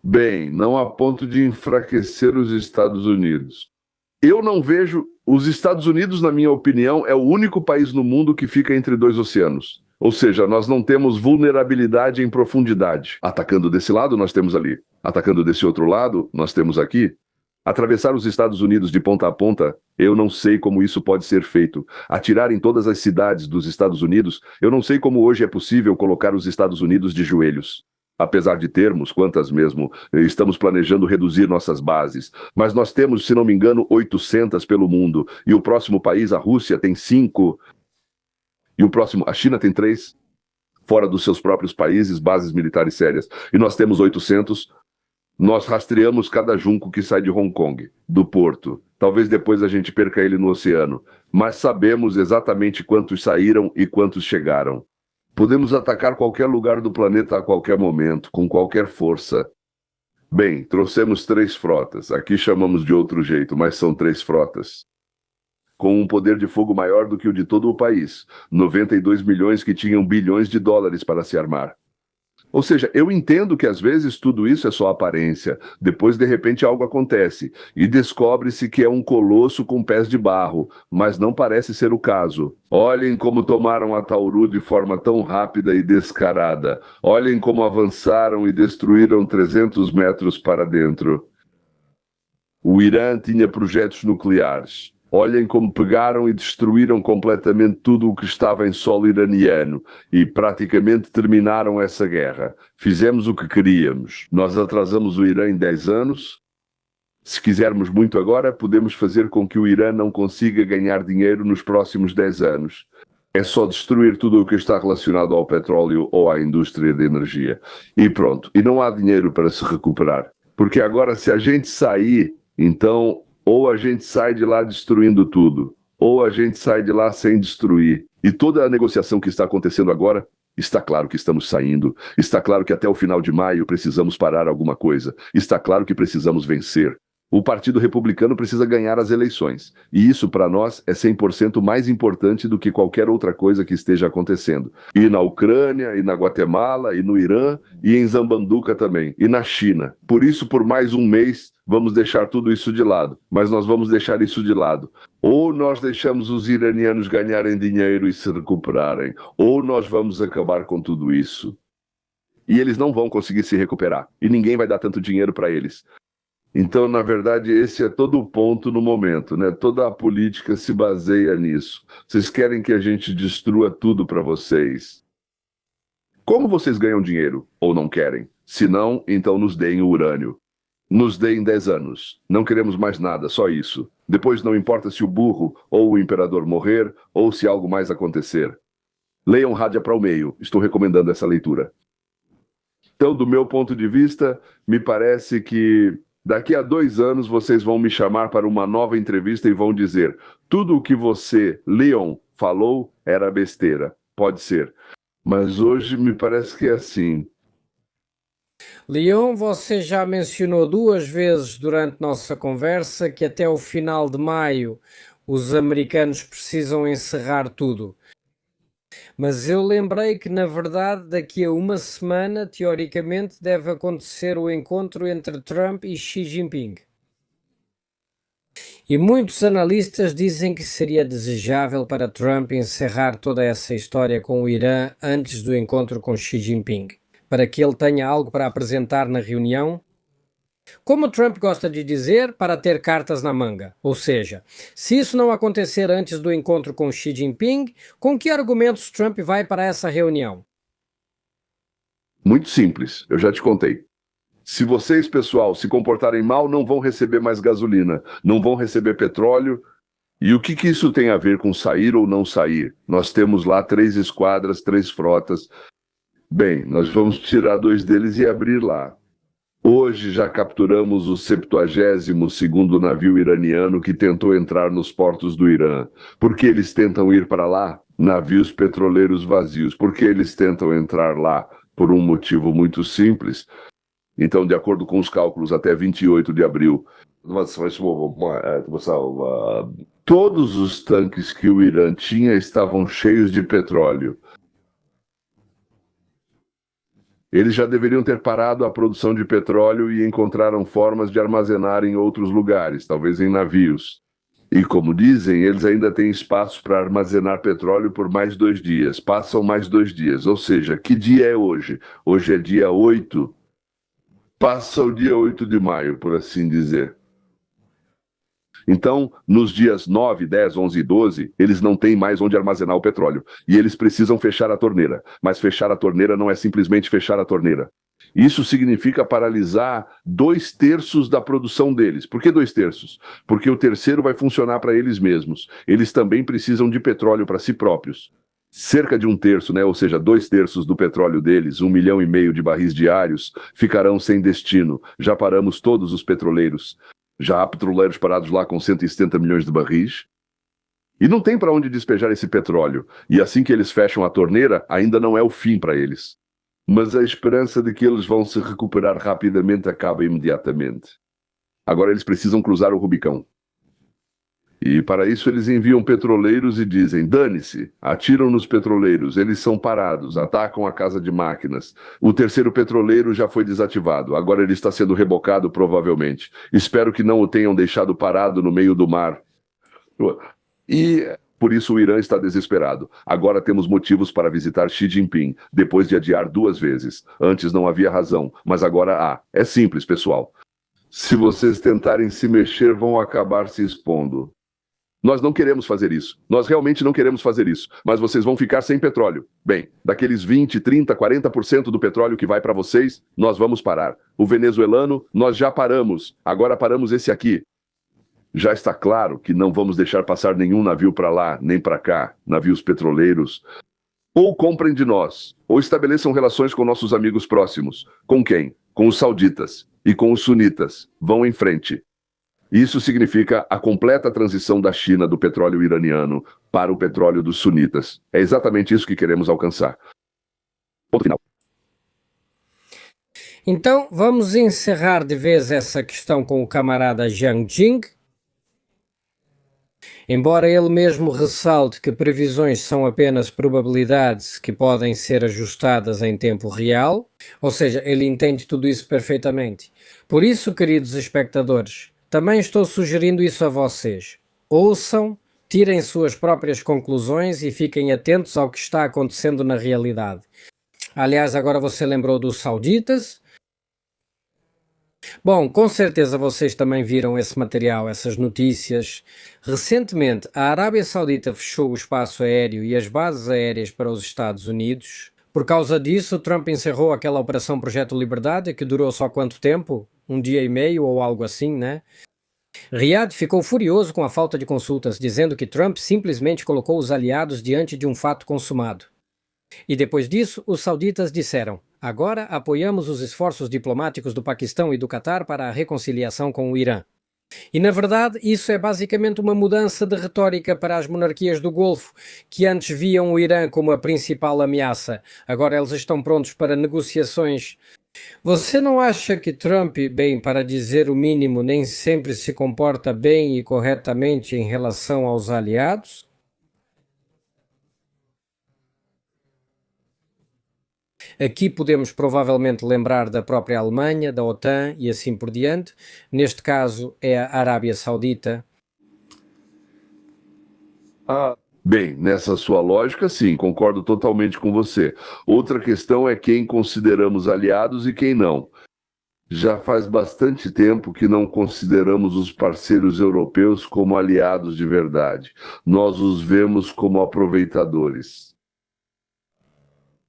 Speaker 2: Bem, não a ponto de enfraquecer os Estados Unidos. Eu não vejo... Os Estados Unidos, na minha opinião, é o único país no mundo que fica entre dois oceanos. Ou seja, nós não temos vulnerabilidade em profundidade. Atacando desse lado, nós temos ali. Atacando desse outro lado, nós temos aqui. Atravessar os Estados Unidos de ponta a ponta, eu não sei como isso pode ser feito. Atirar em todas as cidades dos Estados Unidos, eu não sei como hoje é possível colocar os Estados Unidos de joelhos. Apesar de termos, quantas mesmo, estamos planejando reduzir nossas bases. Mas nós temos, se não me engano, 800 pelo mundo. E o próximo país, a Rússia, tem 5. E o próximo, a China tem 3. Fora dos seus próprios países, bases militares sérias. E nós temos 800. Nós rastreamos cada junco que sai de Hong Kong, do porto. Talvez depois a gente perca ele no oceano. Mas sabemos exatamente quantos saíram e quantos chegaram. Podemos atacar qualquer lugar do planeta a qualquer momento, com qualquer força. Bem, trouxemos 3 frotas. Aqui chamamos de outro jeito, mas são 3 frotas. Com um poder de fogo maior do que o de todo o país. 92 milhões que tinham bilhões de dólares para se armar. Ou seja, eu entendo que às vezes tudo isso é só aparência. Depois, de repente, algo acontece e descobre-se que é um colosso com pés de barro, mas não parece ser o caso. Olhem como tomaram a Tauru de forma tão rápida e descarada. Olhem como avançaram e destruíram 300 metros para dentro. O Irã tinha projetos nucleares. Olhem como pegaram e destruíram completamente tudo o que estava em solo iraniano e praticamente terminaram essa guerra. Fizemos o que queríamos. Nós atrasamos o Irã em 10 anos. Se quisermos muito agora, podemos fazer com que o Irã não consiga ganhar dinheiro nos próximos 10 anos. É só destruir tudo o que está relacionado ao petróleo ou à indústria de energia. E pronto. E não há dinheiro para se recuperar. Porque agora, se a gente sair, então... ou a gente sai de lá destruindo tudo, ou a gente sai de lá sem destruir. E toda a negociação que está acontecendo agora, está claro que estamos saindo, está claro que até o final de maio precisamos parar alguma coisa, está claro que precisamos vencer. O Partido Republicano precisa ganhar as eleições. E isso, para nós, é 100% mais importante do que qualquer outra coisa que esteja acontecendo. E na Ucrânia, e na Guatemala, e no Irã, e em Zambanduca também, e na China. Por isso, por mais um mês, vamos deixar tudo isso de lado. Mas nós vamos deixar isso de lado. Ou nós deixamos os iranianos ganharem dinheiro e se recuperarem, ou nós vamos acabar com tudo isso. E eles não vão conseguir se recuperar. E ninguém vai dar tanto dinheiro para eles. Então, na verdade, esse é todo o ponto no momento, né? Toda a política se baseia nisso. Vocês querem que a gente destrua tudo para vocês. Como vocês ganham dinheiro? Ou não querem? Se não, então nos deem o urânio. Nos deem 10 anos. Não queremos mais nada, só isso. Depois não importa se o burro ou o imperador morrer, ou se algo mais acontecer. Leiam Rádia para o Meio. Estou recomendando essa leitura. Então, do meu ponto de vista, me parece que... daqui a 2 anos vocês vão me chamar para uma nova entrevista e vão dizer: tudo o que você, Leon, falou era besteira. Pode ser. Mas hoje me parece que é assim.
Speaker 1: Leon, você já mencionou 2 vezes durante nossa conversa que até o final de maio os americanos precisam encerrar tudo. Mas eu lembrei que, na verdade, daqui a 1 semana, teoricamente, deve acontecer o encontro entre Trump e Xi Jinping. E muitos analistas dizem que seria desejável para Trump encerrar toda essa história com o Irã antes do encontro com Xi Jinping, para que ele tenha algo para apresentar na reunião. Como Trump gosta de dizer, para ter cartas na manga. Ou seja, se isso não acontecer antes do encontro com Xi Jinping, com que argumentos Trump vai para essa reunião?
Speaker 2: Muito simples, eu já te contei. Se vocês, pessoal, se comportarem mal, não vão receber mais gasolina, não vão receber petróleo. E o que isso tem a ver com sair ou não sair? Nós temos lá 3 esquadras, 3 frotas. Bem, nós vamos tirar 2 deles e abrir lá. Hoje já capturamos o 72º navio iraniano que tentou entrar nos portos do Irã. Por que eles tentam ir para lá? Navios petroleiros vazios. Por que eles tentam entrar lá? Por um motivo muito simples. Então, de acordo com os cálculos, até 28 de abril, todos os tanques que o Irã tinha estavam cheios de petróleo. Eles já deveriam ter parado a produção de petróleo e encontraram formas de armazenar em outros lugares, talvez em navios. E como dizem, eles ainda têm espaço para armazenar petróleo por mais 2 dias. Passam mais 2 dias. Ou seja, que dia é hoje? Hoje é dia 8. Passa o dia 8 de maio, por assim dizer. Então, nos dias 9, 10, 11 e 12, eles não têm mais onde armazenar o petróleo. E eles precisam fechar a torneira. Mas fechar a torneira não é simplesmente fechar a torneira. Isso significa paralisar 2/3 da produção deles. Por que 2/3? Porque o terceiro vai funcionar para eles mesmos. Eles também precisam de petróleo para si próprios. Cerca de 1/3, né? Ou seja, 2/3 do petróleo deles, 1,5 milhão de barris diários, ficarão sem destino. Já paramos todos os petroleiros. Já há petroleiros parados lá com 170 milhões de barris. E não tem para onde despejar esse petróleo. E assim que eles fecham a torneira, ainda não é o fim para eles. Mas a esperança de que eles vão se recuperar rapidamente acaba imediatamente. Agora eles precisam cruzar o Rubicão. E para isso eles enviam petroleiros e dizem: dane-se, atiram nos petroleiros, eles são parados, atacam a casa de máquinas. O terceiro petroleiro já foi desativado, agora ele está sendo rebocado provavelmente. Espero que não o tenham deixado parado no meio do mar. E por isso o Irã está desesperado. Agora temos motivos para visitar Xi Jinping, depois de adiar 2 vezes. Antes não havia razão, mas agora há. É simples, pessoal. Se vocês tentarem se mexer, vão acabar se expondo. Nós não queremos fazer isso. Nós realmente não queremos fazer isso. Mas vocês vão ficar sem petróleo. Bem, daqueles 20, 30, 40% do petróleo que vai para vocês, nós vamos parar. O venezuelano, nós já paramos. Agora paramos esse aqui. Já está claro que não vamos deixar passar nenhum navio para lá, nem para cá, navios petroleiros. Ou comprem de nós, ou estabeleçam relações com nossos amigos próximos. Com quem? Com os sauditas e com os sunitas. Vão em frente. Isso significa a completa transição da China do petróleo iraniano para o petróleo dos sunitas. É exatamente isso que queremos alcançar. Ponto final.
Speaker 1: Então, vamos encerrar de vez essa questão com o camarada Jiang Jing. Embora ele mesmo ressalte que previsões são apenas probabilidades que podem ser ajustadas em tempo real, ou seja, ele entende tudo isso perfeitamente. Por isso, queridos espectadores, também estou sugerindo isso a vocês. Ouçam, tirem suas próprias conclusões e fiquem atentos ao que está acontecendo na realidade. Aliás, agora você lembrou dos sauditas? Bom, com certeza vocês também viram esse material, essas notícias. Recentemente, a Arábia Saudita fechou o espaço aéreo e as bases aéreas para os Estados Unidos. Por causa disso, Trump encerrou aquela Operação Projeto Liberdade, que durou só quanto tempo? 1 dia e meio ou algo assim, né? Riyadh ficou furioso com a falta de consultas, dizendo que Trump simplesmente colocou os aliados diante de um fato consumado. E depois disso, os sauditas disseram: agora apoiamos os esforços diplomáticos do Paquistão e do Catar para a reconciliação com o Irã. E na verdade, isso é basicamente uma mudança de retórica para as monarquias do Golfo, que antes viam o Irã como a principal ameaça. Agora eles estão prontos para negociações. Você não acha que Trump, bem, para dizer o mínimo, nem sempre se comporta bem e corretamente em relação aos aliados? Aqui podemos provavelmente lembrar da própria Alemanha, da OTAN e assim por diante. Neste caso é a Arábia Saudita.
Speaker 2: Bem, nessa sua lógica, sim, concordo totalmente com você. Outra questão é quem consideramos aliados e quem não. Já faz bastante tempo que não consideramos os parceiros europeus como aliados de verdade. Nós os vemos como aproveitadores.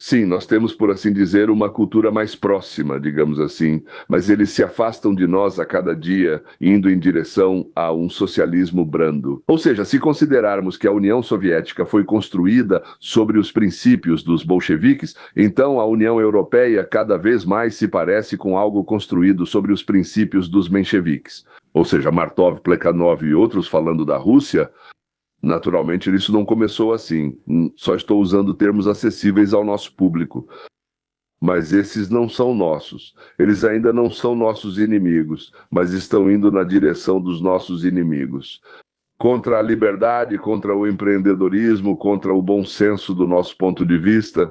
Speaker 2: Sim, nós temos, por assim dizer, uma cultura mais próxima, digamos assim, mas eles se afastam de nós a cada dia, indo em direção a um socialismo brando. Ou seja, se considerarmos que a União Soviética foi construída sobre os princípios dos bolcheviques, então a União Europeia cada vez mais se parece com algo construído sobre os princípios dos mencheviques. Ou seja, Martov, Plekhanov e outros falando da Rússia. Naturalmente, isso não começou assim. Só estou usando termos acessíveis ao nosso público. Mas esses não são nossos. Eles ainda não são nossos inimigos, mas estão indo na direção dos nossos inimigos. Contra a liberdade, contra o empreendedorismo, contra o bom senso do nosso ponto de vista.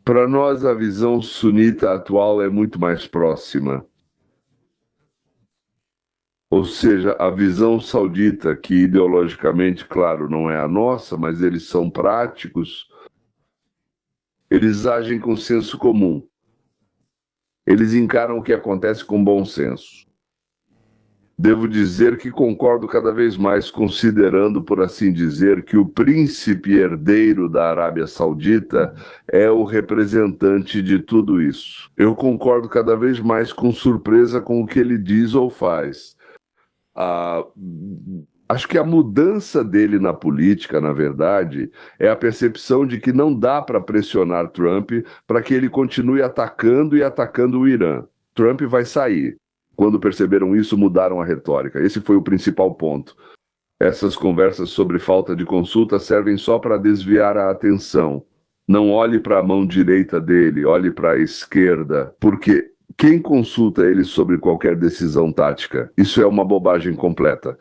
Speaker 2: Para nós, a visão sunita atual é muito mais próxima. Ou seja, a visão saudita, que ideologicamente, claro, não é a nossa, mas eles são práticos, eles agem com senso comum. Eles encaram o que acontece com bom senso. Devo dizer que concordo cada vez mais, considerando, por assim dizer, que o príncipe herdeiro da Arábia Saudita é o representante de tudo isso. Eu concordo cada vez mais com surpresa com o que ele diz ou faz. Acho que a mudança dele na política, na verdade, é a percepção de que não dá para pressionar Trump para que ele continue atacando e atacando o Irã. Trump vai sair. Quando perceberam isso, mudaram a retórica. Esse foi o principal ponto. Essas conversas sobre falta de consulta servem só para desviar a atenção. Não olhe para a mão direita dele, olhe para a esquerda, porque quem consulta ele sobre qualquer decisão tática? Isso é uma bobagem completa.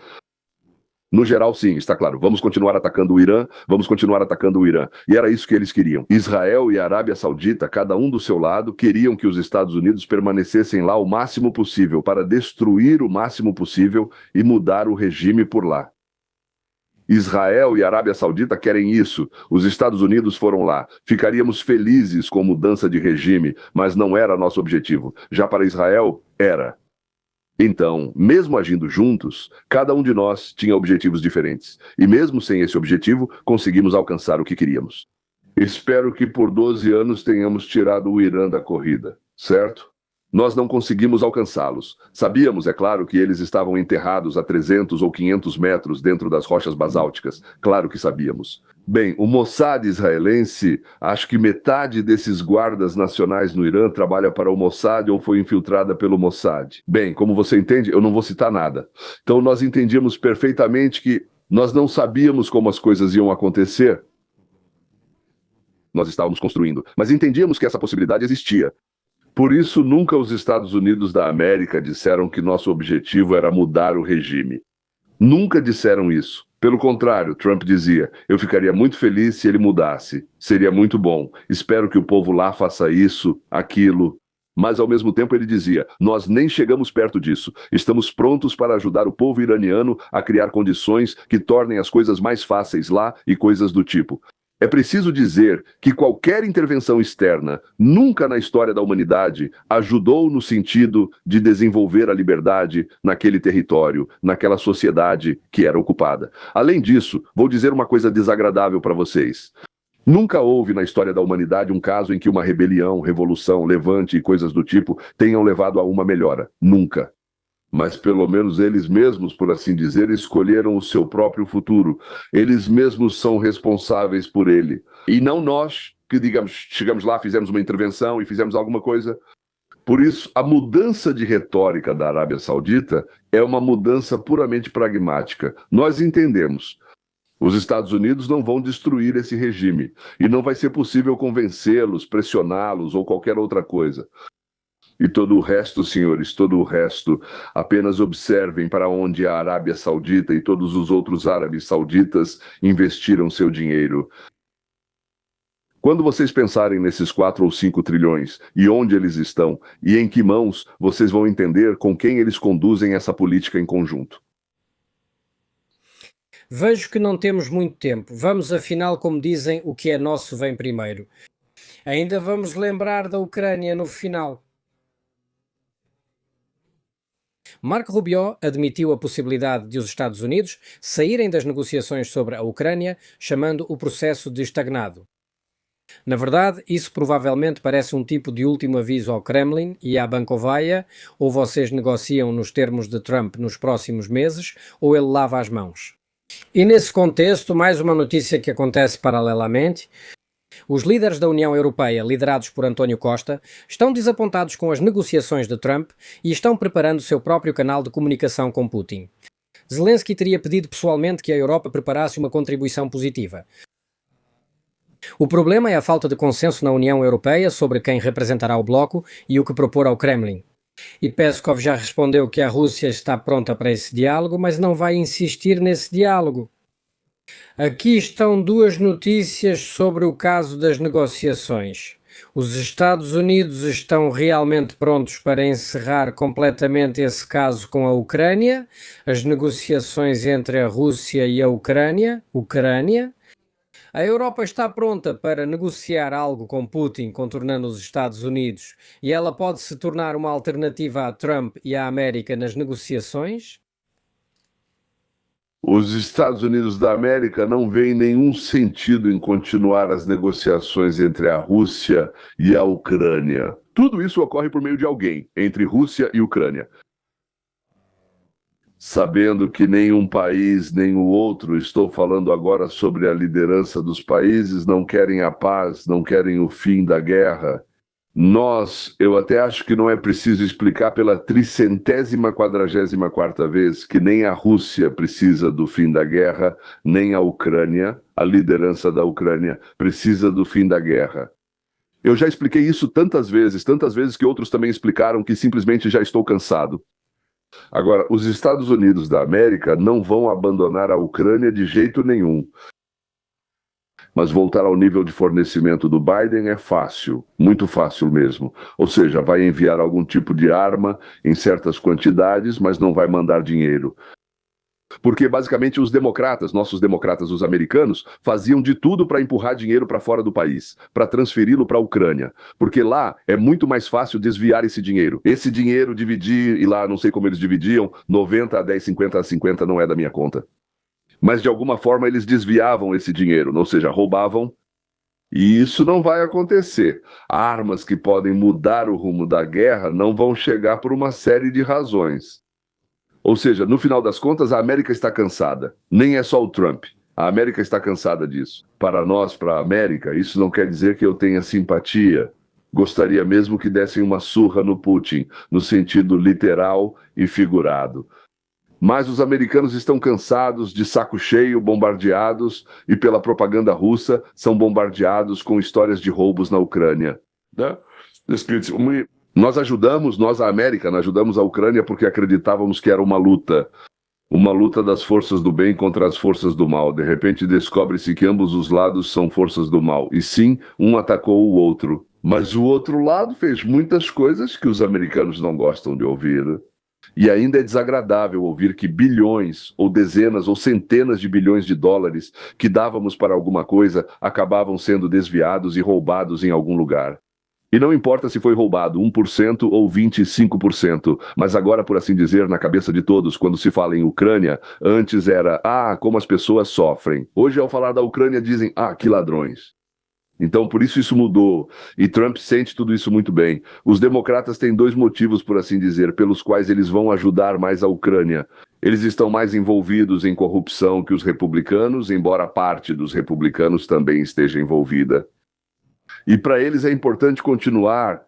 Speaker 2: No geral, sim, está claro. Vamos continuar atacando o Irã, vamos continuar atacando o Irã. E era isso que eles queriam. Israel e a Arábia Saudita, cada um do seu lado, queriam que os Estados Unidos permanecessem lá o máximo possível para destruir o máximo possível e mudar o regime por lá. Israel e a Arábia Saudita querem isso. Os Estados Unidos foram lá. Ficaríamos felizes com mudança de regime, mas não era nosso objetivo. Já para Israel, era. Então, mesmo agindo juntos, cada um de nós tinha objetivos diferentes. E mesmo sem esse objetivo, conseguimos alcançar o que queríamos. Espero que por 12 anos tenhamos tirado o Irã da corrida, certo? Nós não conseguimos alcançá-los. Sabíamos, é claro, que eles estavam enterrados a 300 ou 500 metros dentro das rochas basálticas. Claro que sabíamos. Bem, o Mossad israelense, acho que metade desses guardas nacionais no Irã trabalha para o Mossad ou foi infiltrada pelo Mossad. Bem, como você entende, eu não vou citar nada. Então nós entendíamos perfeitamente que nós não sabíamos como as coisas iam acontecer. Nós estávamos construindo, mas entendíamos que essa possibilidade existia. Por isso, nunca os Estados Unidos da América disseram que nosso objetivo era mudar o regime. Nunca disseram isso. Pelo contrário, Trump dizia, eu ficaria muito feliz se ele mudasse. Seria muito bom. Espero que o povo lá faça isso, aquilo. Mas, ao mesmo tempo, ele dizia, nós nem chegamos perto disso. Estamos prontos para ajudar o povo iraniano a criar condições que tornem as coisas mais fáceis lá e coisas do tipo. É preciso dizer que qualquer intervenção externa, nunca na história da humanidade, ajudou no sentido de desenvolver a liberdade naquele território, naquela sociedade que era ocupada. Além disso, vou dizer uma coisa desagradável para vocês. Nunca houve na história da humanidade um caso em que uma rebelião, revolução, levante e coisas do tipo tenham levado a uma melhora. Nunca. Mas pelo menos eles mesmos, por assim dizer, escolheram o seu próprio futuro. Eles mesmos são responsáveis por ele. E não nós, que, digamos, chegamos lá, fizemos uma intervenção e fizemos alguma coisa. Por isso, a mudança de retórica da Arábia Saudita é uma mudança puramente pragmática. Nós entendemos. Os Estados Unidos não vão destruir esse regime. E não vai ser possível convencê-los, pressioná-los ou qualquer outra coisa. E todo o resto, senhores, todo o resto, apenas observem para onde a Arábia Saudita e todos os outros árabes sauditas investiram seu dinheiro. Quando vocês pensarem nesses 4 ou 5 trilhões e onde eles estão e em que mãos, vocês vão entender com quem eles conduzem essa política em conjunto.
Speaker 1: Vejo que não temos muito tempo. Vamos, afinal, como dizem, o que é nosso vem primeiro. Ainda vamos lembrar da Ucrânia no final. Marco Rubio admitiu a possibilidade de os Estados Unidos saírem das negociações sobre a Ucrânia, chamando o processo de estagnado. Na verdade, isso provavelmente parece um tipo de último aviso ao Kremlin e à Bankovaya: ou vocês negociam nos termos de Trump nos próximos meses, ou ele lava as mãos. E nesse contexto, mais uma notícia que acontece paralelamente. Os líderes da União Europeia, liderados por António Costa, estão desapontados com as negociações de Trump e estão preparando seu próprio canal de comunicação com Putin. Zelensky teria pedido pessoalmente que a Europa preparasse uma contribuição positiva. O problema é a falta de consenso na União Europeia sobre quem representará o bloco e o que propor ao Kremlin. E Peskov já respondeu que a Rússia está pronta para esse diálogo, mas não vai insistir nesse diálogo. Aqui estão duas notícias sobre o caso das negociações. Os Estados Unidos estão realmente prontos para encerrar completamente esse caso com a Ucrânia, as negociações entre a Rússia e a Ucrânia. A Europa está pronta para negociar algo com Putin, contornando os Estados Unidos, e ela pode se tornar uma alternativa a Trump e à América nas negociações?
Speaker 2: Os Estados Unidos da América não veem nenhum sentido em continuar as negociações entre a Rússia e a Ucrânia. Tudo isso ocorre por meio de alguém, entre Rússia e Ucrânia. Sabendo que nenhum país nem o outro, estou falando agora sobre a liderança dos países, não querem a paz, não querem o fim da guerra. Eu até acho que não é preciso explicar pela 344ª vez que nem a Rússia precisa do fim da guerra, nem a Ucrânia, a liderança da Ucrânia, precisa do fim da guerra. Eu já expliquei isso tantas vezes que outros também explicaram, que simplesmente já estou cansado. Agora, os Estados Unidos da América não vão abandonar a Ucrânia de jeito nenhum. Mas voltar ao nível de fornecimento do Biden é fácil, muito fácil mesmo. Ou seja, vai enviar algum tipo de arma em certas quantidades, mas não vai mandar dinheiro. Porque basicamente os democratas, nossos democratas, os americanos, faziam de tudo para empurrar dinheiro para fora do país, para transferi-lo para a Ucrânia. Porque lá é muito mais fácil desviar esse dinheiro. Esse dinheiro dividir, e lá não sei como eles dividiam, 90 a 10, 50 a 50 não é da minha conta. Mas de alguma forma eles desviavam esse dinheiro, ou seja, roubavam. E isso não vai acontecer. Armas que podem mudar o rumo da guerra não vão chegar por uma série de razões. Ou seja, no final das contas, a América está cansada. Nem é só o Trump. A América está cansada disso. Para nós, para a América, isso não quer dizer que eu tenha simpatia. Gostaria mesmo que dessem uma surra no Putin, no sentido literal e figurado. Mas os americanos estão cansados, de saco cheio, bombardeados, e pela propaganda russa, são bombardeados com histórias de roubos na Ucrânia. Né? Nós, a América, ajudamos a Ucrânia porque acreditávamos que era uma luta das forças do bem contra as forças do mal. De repente descobre-se que ambos os lados são forças do mal. E sim, um atacou o outro. Mas o outro lado fez muitas coisas que os americanos não gostam de ouvir. E ainda é desagradável ouvir que bilhões, ou dezenas, ou centenas de bilhões de dólares que dávamos para alguma coisa acabavam sendo desviados e roubados em algum lugar. E não importa se foi roubado 1% ou 25%, mas agora, por assim dizer, na cabeça de todos, quando se fala em Ucrânia, antes era, como as pessoas sofrem. Hoje, ao falar da Ucrânia, dizem, que ladrões. Então, por isso mudou. E Trump sente tudo isso muito bem. Os democratas têm dois motivos, por assim dizer, pelos quais eles vão ajudar mais a Ucrânia. Eles estão mais envolvidos em corrupção que os republicanos, embora parte dos republicanos também esteja envolvida. E para eles é importante continuar,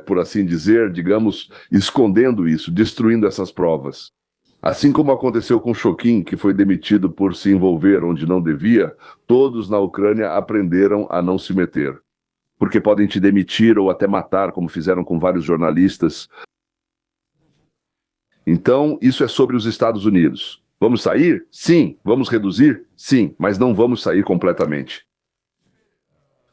Speaker 2: por assim dizer, digamos, escondendo isso, destruindo essas provas. Assim como aconteceu com Shokin, que foi demitido por se envolver onde não devia, todos na Ucrânia aprenderam a não se meter. Porque podem te demitir ou até matar, como fizeram com vários jornalistas. Então, isso é sobre os Estados Unidos. Vamos sair? Sim. Vamos reduzir? Sim. Mas não vamos sair completamente.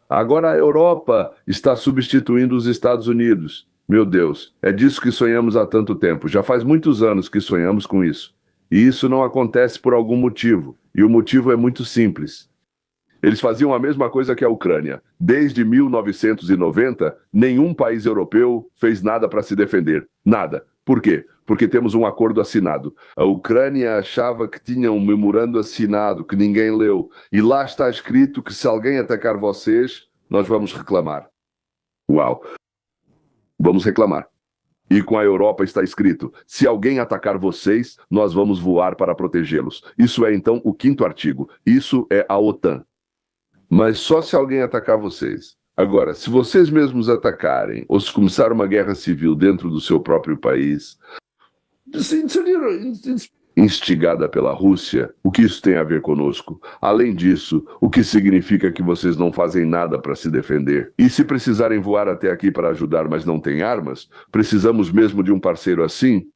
Speaker 2: Agora a Europa está substituindo os Estados Unidos. Meu Deus, é disso que sonhamos há tanto tempo. Já faz muitos anos que sonhamos com isso. E isso não acontece por algum motivo. E o motivo é muito simples. Eles faziam a mesma coisa que a Ucrânia. Desde 1990, nenhum país europeu fez nada para se defender. Nada. Por quê? Porque temos um acordo assinado. A Ucrânia achava que tinha um memorando assinado, que ninguém leu. E lá está escrito que se alguém atacar vocês, nós vamos reclamar. Uau! Vamos reclamar. E com a Europa está escrito: se alguém atacar vocês, nós vamos voar para protegê-los. Isso é então o 5º artigo. Isso é a OTAN. Mas só se alguém atacar vocês. Agora, se vocês mesmos atacarem, ou se começar uma guerra civil dentro do seu próprio país, instigada pela Rússia, o que isso tem a ver conosco? Além disso, o que significa que vocês não fazem nada para se defender? E se precisarem voar até aqui para ajudar, mas não têm armas, precisamos mesmo de um parceiro assim?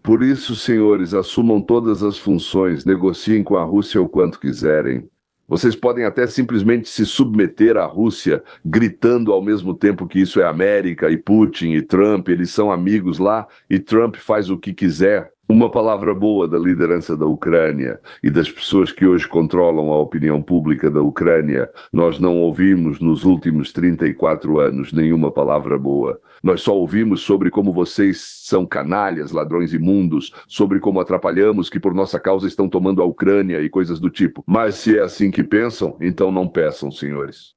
Speaker 2: Por isso, senhores, assumam todas as funções, negociem com a Rússia o quanto quiserem. Vocês podem até simplesmente se submeter à Rússia, gritando ao mesmo tempo que isso é América e Putin e Trump, eles são amigos lá e Trump faz o que quiser. Uma palavra boa da liderança da Ucrânia e das pessoas que hoje controlam a opinião pública da Ucrânia. Nós não ouvimos nos últimos 34 anos nenhuma palavra boa. Nós só ouvimos sobre como vocês são canalhas, ladrões imundos, sobre como atrapalhamos que por nossa causa estão tomando a Ucrânia e coisas do tipo. Mas se é assim que pensam, então não peçam, senhores.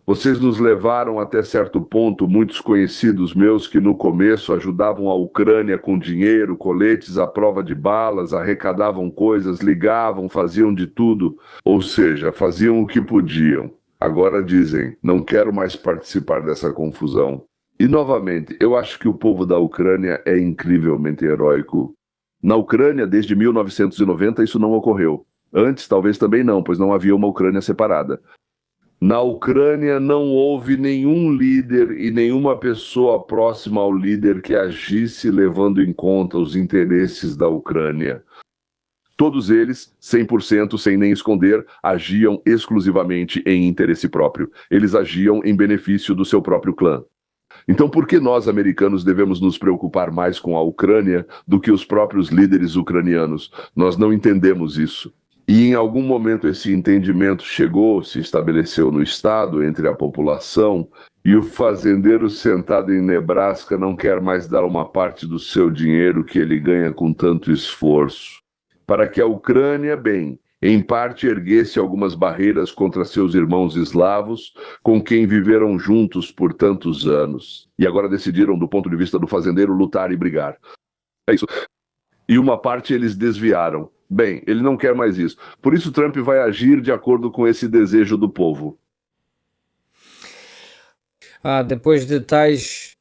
Speaker 2: Vocês nos levaram até certo ponto, muitos conhecidos meus que no começo ajudavam a Ucrânia com dinheiro, coletes à prova de balas, arrecadavam coisas, ligavam, faziam de tudo, ou seja, faziam o que podiam. Agora dizem, não quero mais participar dessa confusão. E novamente, eu acho que o povo da Ucrânia é incrivelmente heróico. Na Ucrânia, desde 1990, isso não ocorreu. Antes, talvez também não, pois não havia uma Ucrânia separada. Na Ucrânia não houve nenhum líder e nenhuma pessoa próxima ao líder que agisse levando em conta os interesses da Ucrânia. Todos eles, 100%, sem nem esconder, agiam exclusivamente em interesse próprio. Eles agiam em benefício do seu próprio clã. Então, por que nós, americanos, devemos nos preocupar mais com a Ucrânia do que os próprios líderes ucranianos? Nós não entendemos isso. E em algum momento esse entendimento chegou, se estabeleceu no Estado, entre a população, e o fazendeiro sentado em Nebraska não quer mais dar uma parte do seu dinheiro que ele ganha com tanto esforço. Para que a Ucrânia, bem, em parte erguesse algumas barreiras contra seus irmãos eslavos, com quem viveram juntos por tantos anos. E agora decidiram, do ponto de vista do fazendeiro, lutar e brigar. É isso. E uma parte eles desviaram. Bem, ele não quer mais isso. Por isso Trump vai agir de acordo com esse desejo do povo.
Speaker 1: Depois de tais...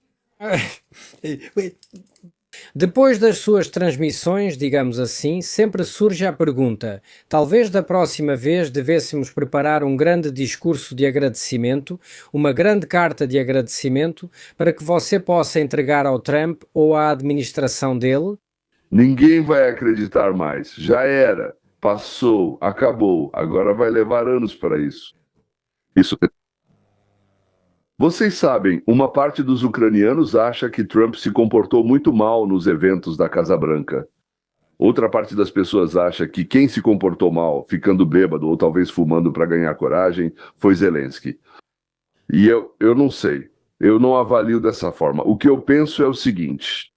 Speaker 1: Depois das suas transmissões, digamos assim, sempre surge a pergunta: talvez da próxima vez devêssemos preparar um grande discurso de agradecimento, uma grande carta de agradecimento, para que você possa entregar ao Trump ou à administração dele?
Speaker 2: Ninguém vai acreditar mais. Já era. Passou. Acabou. Agora vai levar anos para isso. Vocês sabem, uma parte dos ucranianos acha que Trump se comportou muito mal nos eventos da Casa Branca. Outra parte das pessoas acha que quem se comportou mal, ficando bêbado ou talvez fumando para ganhar coragem, foi Zelensky. E eu não sei. Eu não avalio dessa forma. O que eu penso é o seguinte: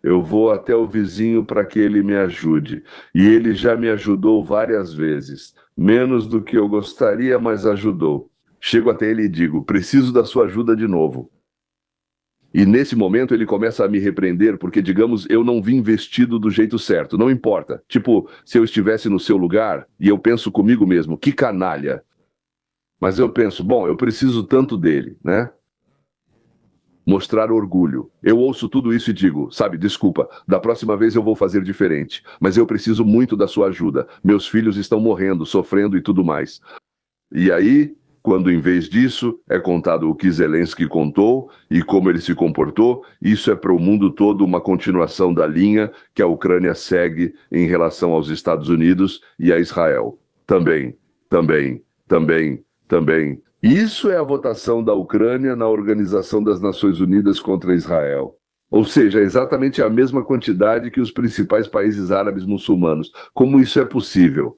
Speaker 2: eu vou até o vizinho para que ele me ajude. E ele já me ajudou várias vezes. Menos do que eu gostaria, mas ajudou. Chego até ele e digo: preciso da sua ajuda de novo. E nesse momento ele começa a me repreender porque, digamos, eu não vim vestido do jeito certo. Não importa. Tipo, se eu estivesse no seu lugar e eu penso comigo mesmo: que canalha. Mas eu penso, bom, eu preciso tanto dele, né? Mostrar orgulho. Eu ouço tudo isso e digo, sabe, desculpa, da próxima vez eu vou fazer diferente, mas eu preciso muito da sua ajuda. Meus filhos estão morrendo, sofrendo e tudo mais. E aí, quando em vez disso é contado o que Zelensky contou e como ele se comportou, isso é para o mundo todo uma continuação da linha que a Ucrânia segue em relação aos Estados Unidos e a Israel. Também. Isso é a votação da Ucrânia na Organização das Nações Unidas contra Israel. Ou seja, exatamente a mesma quantidade que os principais países árabes muçulmanos. Como isso é possível?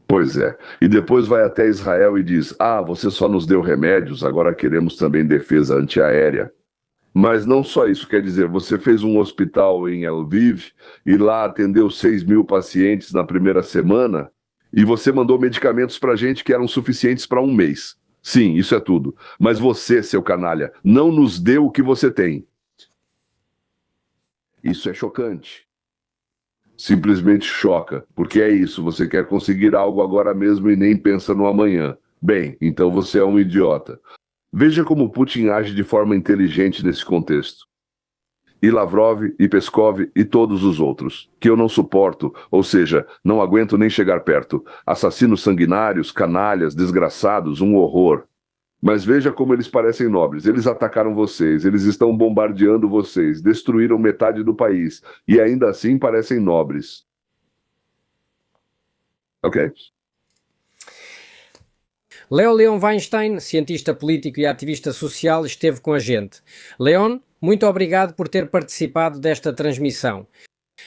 Speaker 2: Pois é. E depois vai até Israel e diz: você só nos deu remédios, agora queremos também defesa antiaérea. Mas não só isso, quer dizer, você fez um hospital em Lviv e lá atendeu 6.000 pacientes na primeira semana e você mandou medicamentos para gente que eram suficientes para um mês. Sim, isso é tudo. Mas você, seu canalha, não nos deu o que você tem. Isso é chocante. Simplesmente choca, porque é isso, você quer conseguir algo agora mesmo e nem pensa no amanhã. Bem, então você é um idiota. Veja como Putin age de forma inteligente nesse contexto. E Lavrov, e Peskov, e todos os outros, que eu não suporto, ou seja, não aguento nem chegar perto. Assassinos sanguinários, canalhas, desgraçados, um horror. Mas veja como eles parecem nobres. Eles atacaram vocês, eles estão bombardeando vocês, destruíram metade do país, e ainda assim parecem nobres. Ok.
Speaker 1: Leo Leon Weinstein, cientista político e ativista social, esteve com a gente. Leon, muito obrigado por ter participado desta transmissão.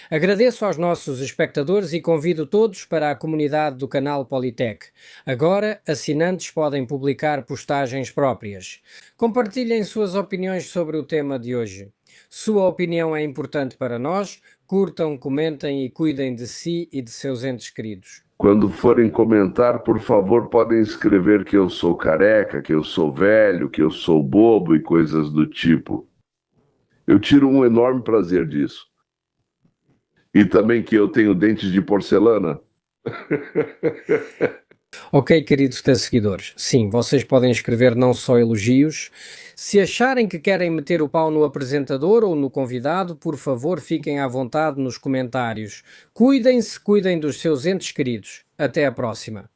Speaker 1: Agradeço aos nossos espectadores e convido todos para a comunidade do canal Politec. Agora, assinantes podem publicar postagens próprias. Compartilhem suas opiniões sobre o tema de hoje. Sua opinião é importante para nós. Curtam, comentem e cuidem de si e de seus entes queridos.
Speaker 2: Quando forem comentar, por favor, podem escrever que eu sou careca, que eu sou velho, que eu sou bobo e coisas do tipo. Eu tiro um enorme prazer disso. E também que eu tenho dentes de porcelana.
Speaker 1: Ok, queridos teleseguidores, sim, vocês podem escrever não só elogios. Se acharem que querem meter o pau no apresentador ou no convidado, por favor, fiquem à vontade nos comentários. Cuidem-se, cuidem dos seus entes queridos. Até a próxima.